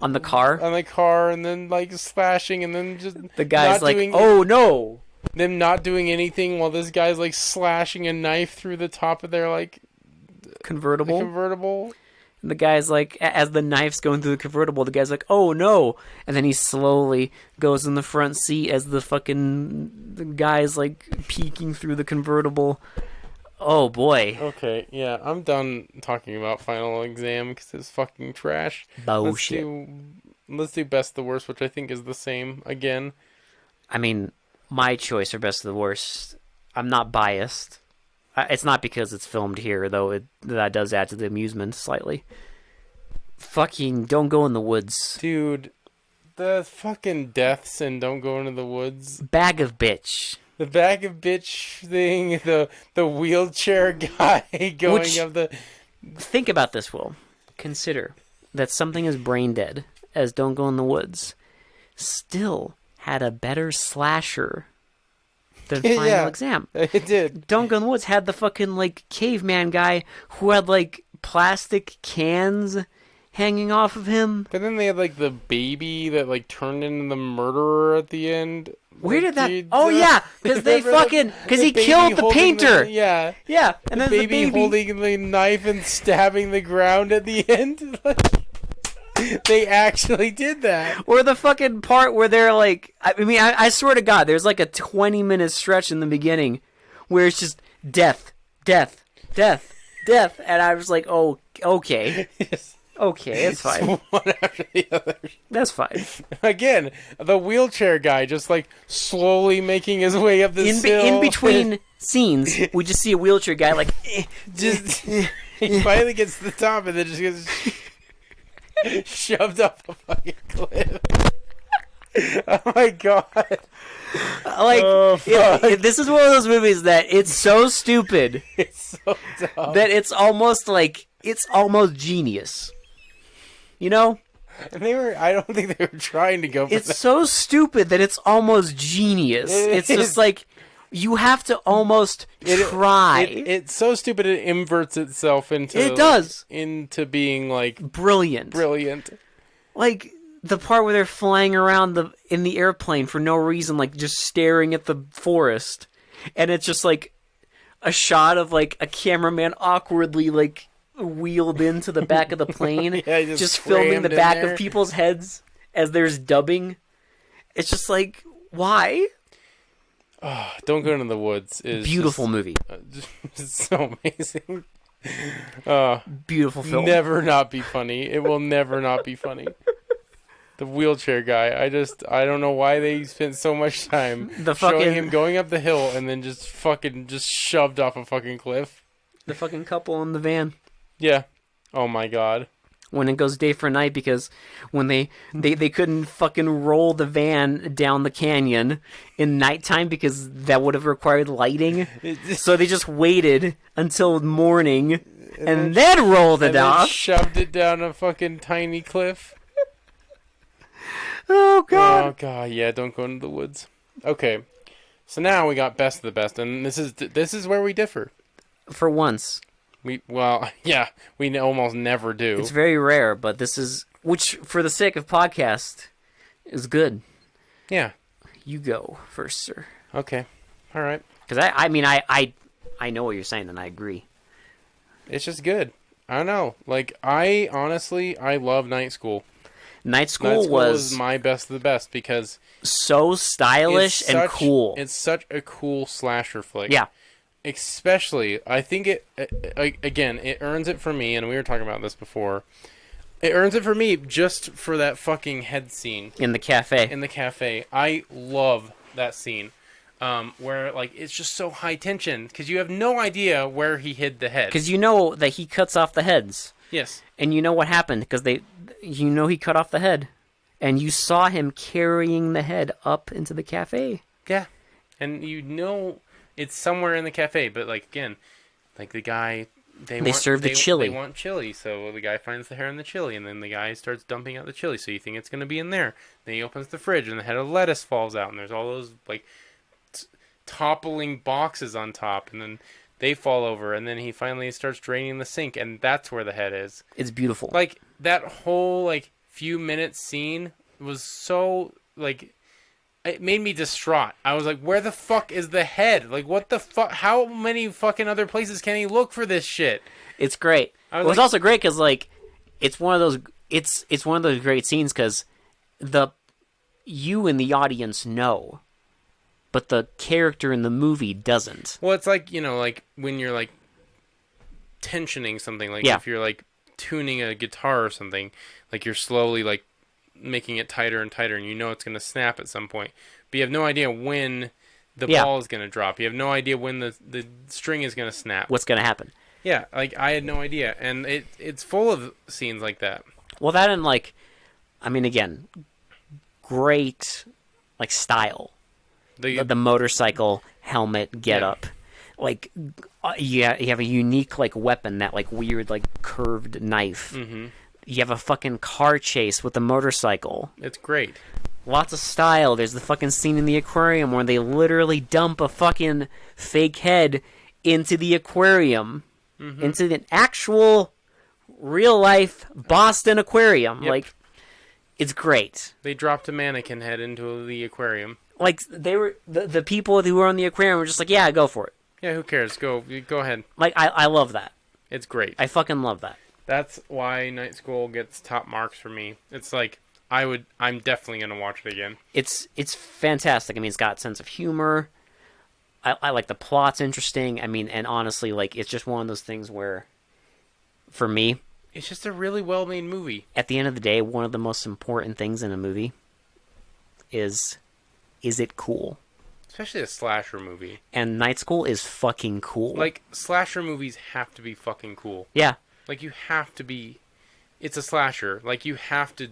on the car.
on the car and then like slashing and then just
The guy's
not
like,
doing,
"Oh no!"
them not doing anything while this guy's like slashing a knife through the top of their like
Convertible.
convertible.
And the guy's like, as the knife's going through the convertible, the guy's like, "Oh no!" And then he slowly goes in the front seat as the guy's like peeking through the convertible. Oh boy,
Okay, yeah, I'm done talking about Final Exam because it's fucking trash.
bullshit.
Let's do best of the worst, which I think is the same again.
I mean, my choice for best of the worst. I'm not biased. It's not because it's filmed here, though. That does add to the amusement slightly. Fucking Don't Go in the Woods.
Dude, the fucking deaths and Don't Go Into the Woods.
Bag of bitch.
The bag of bitch thing, the wheelchair guy going
Which-
up the...
Think about this, Will. Consider that something as brain dead as Don't Go in the Woods still had a better slasher than Final
Yeah.
Exam.
It did.
Don't Go in the Woods had the fucking, like, caveman guy who had, like, plastic cans hanging off of him.
But then they had like the baby that like turned into the murderer at the end.
Where
Like,
did that...
dude,
Oh, yeah, because they
remember
fucking... Because he
baby
killed the
holding
painter.
yeah.
Yeah, and then the
Baby
baby...
holding the knife and stabbing the ground at the end. They actually did that.
Or the fucking part where they're like... I mean, I swear to God, there's like a 20-minute stretch in the beginning where it's just death, death, death, death. And I was like, oh, okay.
Yes.
Okay, it's fine.
One after the other.
That's fine.
Again, the wheelchair guy just like slowly making his way up the hill.
In between scenes, we just see a wheelchair guy like...
just he finally gets to the top and then just gets shoved off a fucking cliff. Oh my god.
Like,
Oh, fuck.
this is one of those movies that it's so stupid
It's so dumb.
that it's almost like... It's almost genius. You know?
And I don't think they were trying to go for
It's
that.
so stupid that it's almost genius.
It
It's
is.
just like, You have to almost try.
It's so stupid it inverts itself into
It does.
into being like
Brilliant. Like the part where they're flying around in the airplane for no reason, like just staring at the forest, and it's just like a shot of like a cameraman awkwardly like wheeled into the back of the plane,
Yeah,
just filming the
crammed in
back
there.
of people's heads as there's dubbing. It's just like, why?
Don't Go into the Woods is
Beautiful movie.
It's so amazing.
Beautiful film.
Never not be funny. It will never not be funny. The wheelchair guy. I don't know why they spent so much time showing him going up the hill and then just shoved off a fucking cliff.
The fucking couple in the van.
Yeah. Oh my god.
When it goes day for night, because when they couldn't fucking roll the van down the canyon in nighttime because that would have required lighting. So they just waited until morning and then rolled it off.
Shoved it down a fucking tiny cliff.
Oh god.
Oh god, yeah, Don't Go into the Woods. Okay. So now we got best of the best, and this is where we differ.
For once.
We almost never do.
It's very rare, but this is, which for the sake of podcast is good.
Yeah.
You go first, sir.
Okay. All right.
Because I know what you're saying, and I agree.
It's just good. I don't know. Like, I love Night School.
Night School was
my best of the best because
so stylish and cool.
It's such a cool slasher flick.
Yeah.
Especially, I think it earns it for me, and we were talking about this before. It earns it for me just for that fucking head scene
in the cafe.
I love that scene, where like it's just so high tension because you have no idea where he hid the head.
Because you know that he cuts off the heads.
Yes.
And you know what happened because he cut off the head, and you saw him carrying the head up into the cafe.
Yeah, and you know. It's somewhere in the cafe, but like again, like the guy they
serve the chili.
They want chili, so the guy finds the hair in the chili, and then the guy starts dumping out the chili. So you think it's gonna be in there. Then he opens the fridge, and the head of lettuce falls out, and there's all those like toppling boxes on top, and then they fall over, and then he finally starts draining the sink, and that's where the head is.
It's beautiful.
Like that whole like few minute scene was so like. It made me distraught. I was like, where the fuck is the head? Like, what the fuck? How many fucking other places can he look for this shit?
It's great. It was also great because, like, it's one of those great scenes because you in the audience know, but the character in the movie doesn't.
Well, it's like, you know, like, when you're, like, tensioning something. Like, if you're, like, tuning a guitar or something, like, you're slowly, like, making it tighter and tighter, and you know it's going to snap at some point, but you have no idea when the ball is going to drop. You have no idea when the string is going to snap.
What's going to happen?
Yeah, like I had no idea, and it's full of scenes like that.
Well, that and like, I mean, again, great like style. The motorcycle helmet getup, like you have a unique like weapon, that like weird like curved knife. Mm-hmm. You have a fucking car chase with a motorcycle.
It's great.
Lots of style. There's the fucking scene in the aquarium where they literally dump a fucking fake head into the aquarium. Mm-hmm. Into the actual, real-life Boston aquarium.
Yep.
Like, it's great.
They dropped a mannequin head into the aquarium.
Like, they were... The people who were on the aquarium were just like, yeah, go for it.
Yeah, who cares? Go ahead.
Like, I love that.
It's great.
I fucking love that.
That's why Night School gets top marks for me. It's like I'm definitely gonna watch it again.
It's fantastic. I mean, it's got a sense of humor. I like the plot's interesting. I mean, and honestly, like it's just one of those things where, for me,
it's just a really well-made movie.
At the end of the day, one of the most important things in a movie is it cool?
Especially a slasher movie.
And Night School is fucking cool.
Like slasher movies have to be fucking cool.
Yeah.
Like, you have to be... It's a slasher. Like, you have to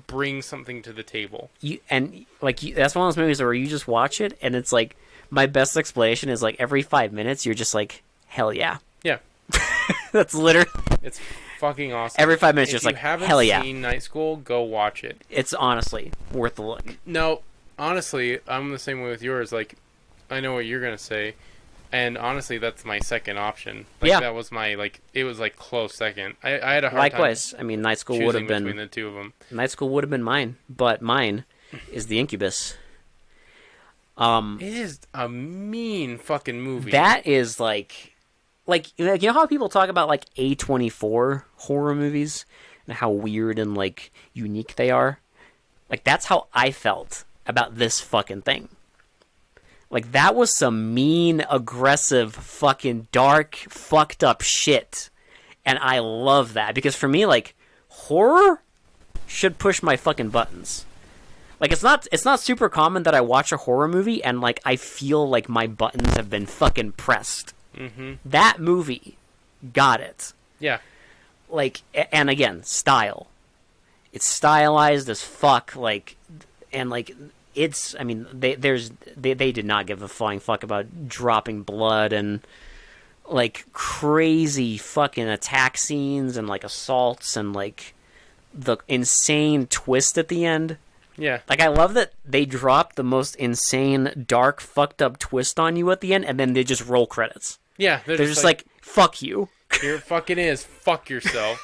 bring something to the table.
That's one of those movies where you just watch it, and it's like... My best explanation is, like, every 5 minutes, you're just like, hell yeah.
Yeah.
That's literally...
It's fucking awesome.
Every 5 minutes, you're just like, hell yeah.
If you haven't seen Night School, go watch it.
It's honestly worth the look.
No, honestly, I'm the same way with yours. Like, I know what you're gonna say, and honestly, that's my second option. That was my it was close second. I had a hard
Likewise,
time
I mean, Night School would
choosing
have been
between the two of them.
Night School would have been mine, but mine is The Incubus.
It is a mean fucking movie.
That is like you know how people talk about like A24 horror movies and how weird and like unique they are? Like that's how I felt about this fucking thing. Like that was some mean, aggressive, fucking dark, fucked up shit. And I love that because for me like horror should push my fucking buttons. Like it's not super common that I watch a horror movie and like I feel like my buttons have been fucking pressed.
Mm-hmm.
That movie got it.
Yeah.
Like, and again, style. It's stylized as fuck. Like, and like it's. I mean, they did not give a flying fuck about dropping blood and like crazy fucking attack scenes and like assaults and like the insane twist at the end.
Yeah.
Like, I love that they dropped the most insane, dark, fucked up twist on you at the end, and then they just roll credits.
Yeah.
They're just like, fuck you.
Here it fucking is. Fuck yourself.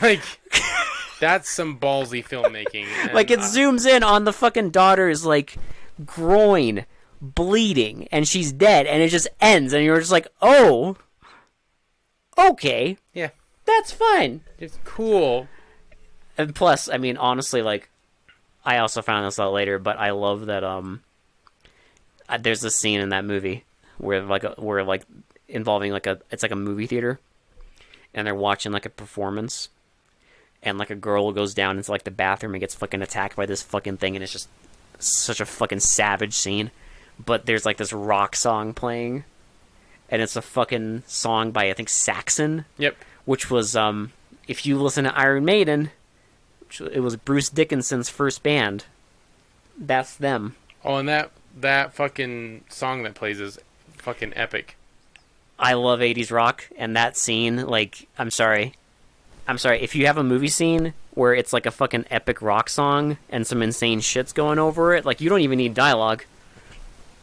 Like, that's some ballsy filmmaking. And
like, it zooms in on the fucking daughter's, like, groin bleeding, and she's dead, and it just ends, and you're just like, oh, okay.
Yeah.
That's fine.
It's cool.
And plus, I mean, honestly, like, I also found this out later, but I love that there's a scene in that movie where involving it's like a movie theater, and they're watching like a performance, and like a girl goes down into like the bathroom and gets fucking attacked by this fucking thing, and it's just such a fucking savage scene. But there's like this rock song playing, and it's a fucking song by I think Saxon.
Yep.
Which was if you listen to Iron Maiden. It was Bruce Dickinson's first band. That's them.
Oh, and that fucking song that plays is fucking epic.
I love 80s rock, and that scene, like, I'm sorry. If you have a movie scene where it's like a fucking epic rock song and some insane shit's going over it, like, you don't even need dialogue.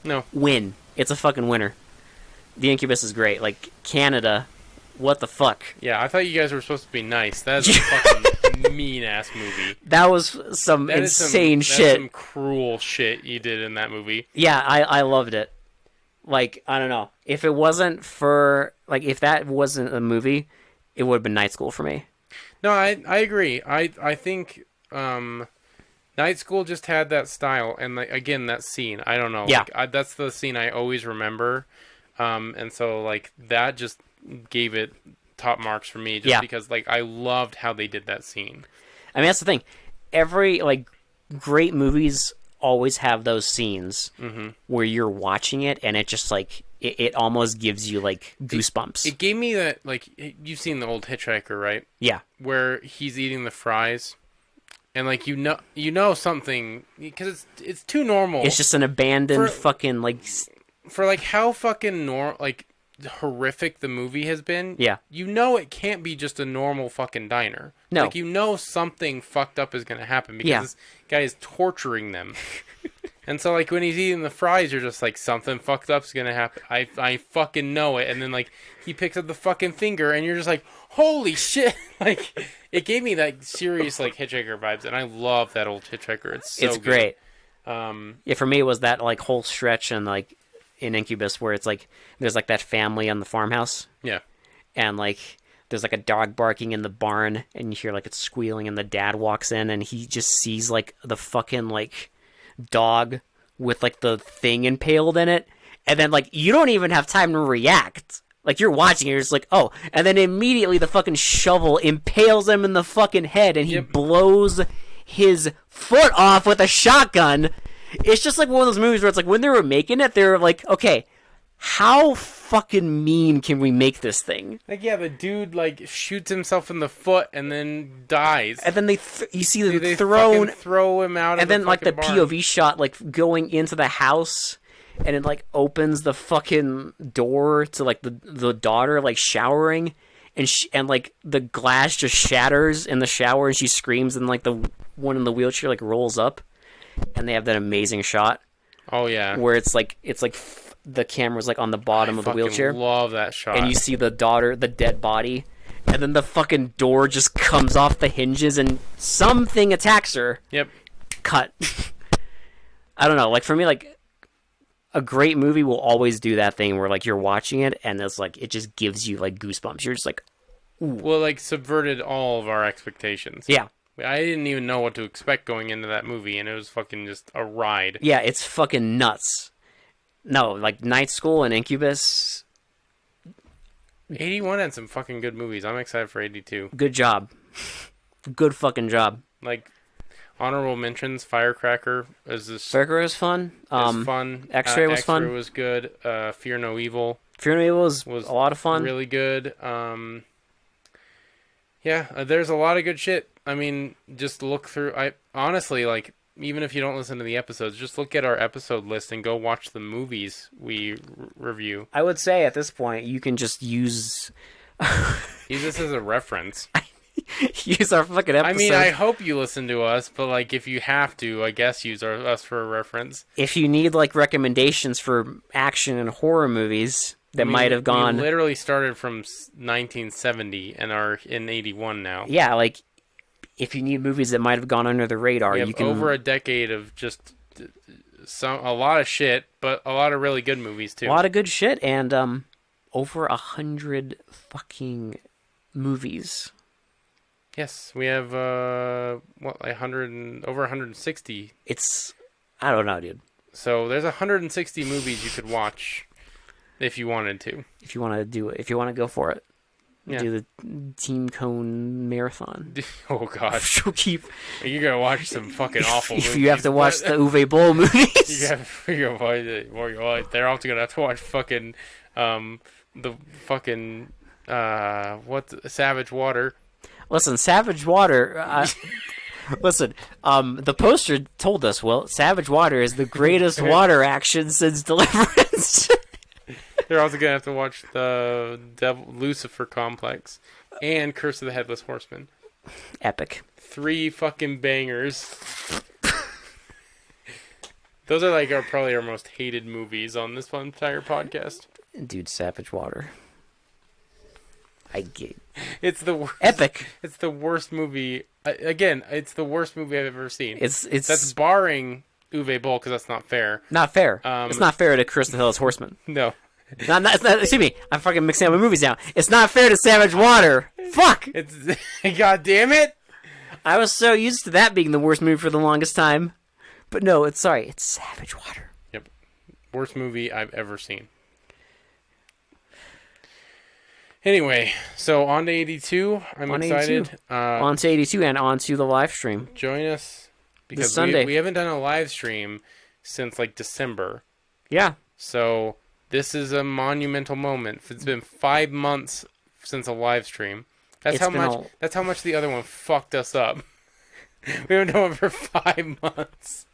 No.
Win. It's a fucking winner. The Incubus is great. Like, Canada, what the fuck?
Yeah, I thought you guys were supposed to be nice. That's a fucking mean-ass movie.
That was some insane shit.
That's some cruel shit you did in that movie.
Yeah, I loved it. Like, I don't know. If it wasn't for... Like, if that wasn't a movie, it would have been Night School for me.
No, I agree. I think Night School just had that style. And, like, again, that scene. I don't know.
Yeah.
Like, that's the scene I always remember. And so, like, that just gave it top marks for me. Just because, like, I loved how they did that scene.
I mean, that's the thing. Every, like, great movies always have those scenes where you're watching it and it just, like, it almost gives you, like, goosebumps.
It gave me that, like, you've seen The Old Hitchhiker, right?
Yeah.
Where he's eating the fries. And, like, you know something, because it's too normal.
It's just an abandoned fucking, like...
For, like, how fucking, like, horrific the movie has been.
Yeah.
You know it can't be just a normal fucking diner.
No.
Like, you know something fucked up is going to happen because this guy is torturing them. And so, like, when he's eating the fries, you're just like, something fucked up's going to happen. I fucking know it. And then, like, he picks up the fucking finger and you're just like, holy shit. Like, it gave me, that serious, like, Hitchhiker vibes. And I love that Old Hitchhiker. It's so good.
Great. Yeah, for me, it was that, like, whole stretch and, like, in Incubus where it's like there's like that family on the farmhouse, and like there's like a dog barking in the barn and you hear like it's squealing and the dad walks in and he just sees like the fucking like dog with like the thing impaled in it, and then like you don't even have time to react. Like you're watching it, you're just like, oh, and then immediately the fucking shovel impales him in the fucking head and he blows his foot off with a shotgun. It's just like one of those movies where it's like when they were making it, they were like, okay, how fucking mean can we make this thing?
Like, yeah, the dude like shoots himself in the foot and then dies.
And then you see them
they
thrown,
throw him out.
And then
the
like the
barn.
POV shot, like going into the house, and it like opens the fucking door to like the daughter like showering, and like the glass just shatters in the shower and she screams and like the one in the wheelchair like rolls up. And they have that amazing shot.
Oh yeah,
where it's like the camera's like on the bottom of the wheelchair.
I love that shot.
And you see the dead body, and then the fucking door just comes off the hinges and something attacks her.
Yep.
Cut. I don't know. Like, for me, like, a great movie will always do that thing where, like, you're watching it and it's like, it just gives you, like, goosebumps. You're just like, ooh.
Well, like, subverted all of our expectations.
Yeah.
I didn't even know what to expect going into that movie, and it was fucking just a ride.
Yeah, it's fucking nuts. No, like, Night School and Incubus.
81 had some fucking good movies. I'm excited for 82.
Good job. Good fucking job.
Like, honorable mentions, Firecracker is this.
Firecracker was fun.
Fun.
X-Ray was fun.
X-Ray was good. Fear No Evil.
Fear No Evil was a lot of fun.
Really good. Yeah, there's a lot of good shit. I mean, just look through. I honestly, like, even if you don't listen to the episodes, just look at our episode list and go watch the movies we review.
I would say at this point you can just use
this as a reference.
use our fucking episode.
I mean, I hope you listen to us, but like, if you have to, I guess use us for a reference.
If you need like recommendations for action and horror movies that might have gone.
We literally started from 1970 and are in 81 now.
Yeah, like, if you need movies that might have gone under the radar, you can.
Over a decade of just a lot of shit, but a lot of really good movies too.
A lot of good shit, and over 100 fucking movies.
Yes, we have like 100 and over 160.
It's, I don't know, dude.
So there's 160 movies you could watch if you wanted to.
If you want to do it, if you want to go for it.
Yeah.
Do the Team Cone marathon.
Oh gosh, you're gonna watch some fucking awful movies.
If you have to watch the Uwe Boll movies,
they're also gonna have to watch fucking the fucking Savage Water.
Listen, Savage Water. Listen, the poster told us, well, Savage Water is the greatest water action since Deliverance.
They're also gonna have to watch the Lucifer Complex and Curse of the Headless Horseman.
Epic.
3 fucking bangers. Those are like probably our most hated movies on this entire podcast.
Dude, Savage Water. I get.
It's the worst.
Epic.
It's the worst movie. Again, it's the worst movie I've ever seen.
It's
that's barring Uwe Boll, because that's not fair.
Not fair. It's not fair to Curse of the Headless Horseman.
No.
It's not, excuse me, I'm fucking mixing up my movies now. It's not fair to Savage Water. Fuck!
It's God damn it!
I was so used to that being the worst movie for the longest time. But no, it's Savage Water.
Yep. Worst movie I've ever seen. Anyway, so on to 82. I'm excited.
82. On to 82 and on to the live stream.
Join us. Because
this Sunday.
We haven't done a live stream since like December.
Yeah.
So this is a monumental moment. It's been 5 months since a live stream. That's how much the other one fucked us up. We haven't done one for 5 months.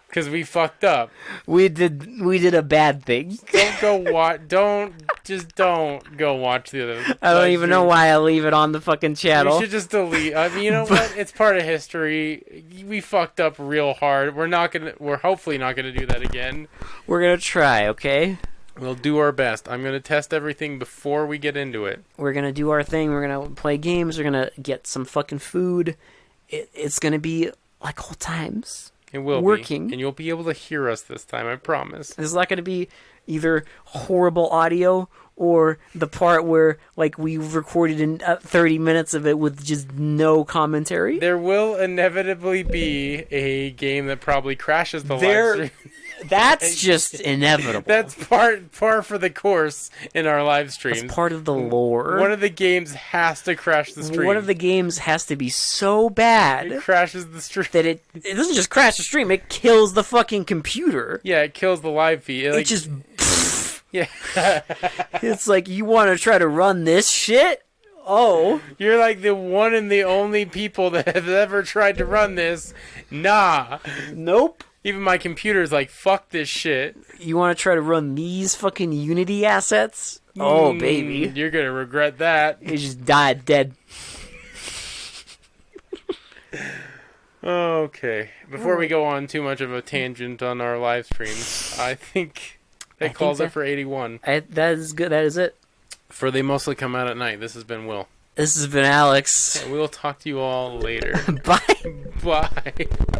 Because we fucked up.
We did a bad thing.
Don't go watch. Don't go watch the other.
I don't even know why I leave it on the fucking channel.
You should just delete. I mean, you know what? It's part of history. We fucked up real hard. We're hopefully not gonna do that again.
We're gonna try, okay?
We'll do our best. I'm gonna test everything before we get into it.
We're gonna do our thing. We're gonna play games. We're gonna get some fucking food. It's gonna be like old times.
It will
working.
be. And you'll be able to hear us this time, I promise.
This is not going to be either horrible audio or the part where, like, we recorded in 30 minutes of it with just no commentary.
There will inevitably be a game that probably crashes the live stream.
That's just inevitable.
That's par for the course in our live streams.
That's part of the lore.
One of the games has to crash the stream.
One of the games has to be so bad
it crashes the stream
that it doesn't just crash the stream. It kills the fucking computer.
Yeah, it kills the live feed.
It just
yeah.
It's like, you want to try to run this shit? Oh,
you're like the one and the only people that have ever tried to run this. Nah.
Nope.
Even my computer's like, fuck this shit.
You want to try to run these fucking Unity assets? Oh, baby.
You're going to regret that.
You just died dead.
Okay. Before we go on too much of a tangent on our live streams, I think that calls it for 81.
That is good. That is it.
For They Mostly Come Out at Night, this has been Will.
This has been Alex.
And we will talk to you all later.
Bye.
Bye.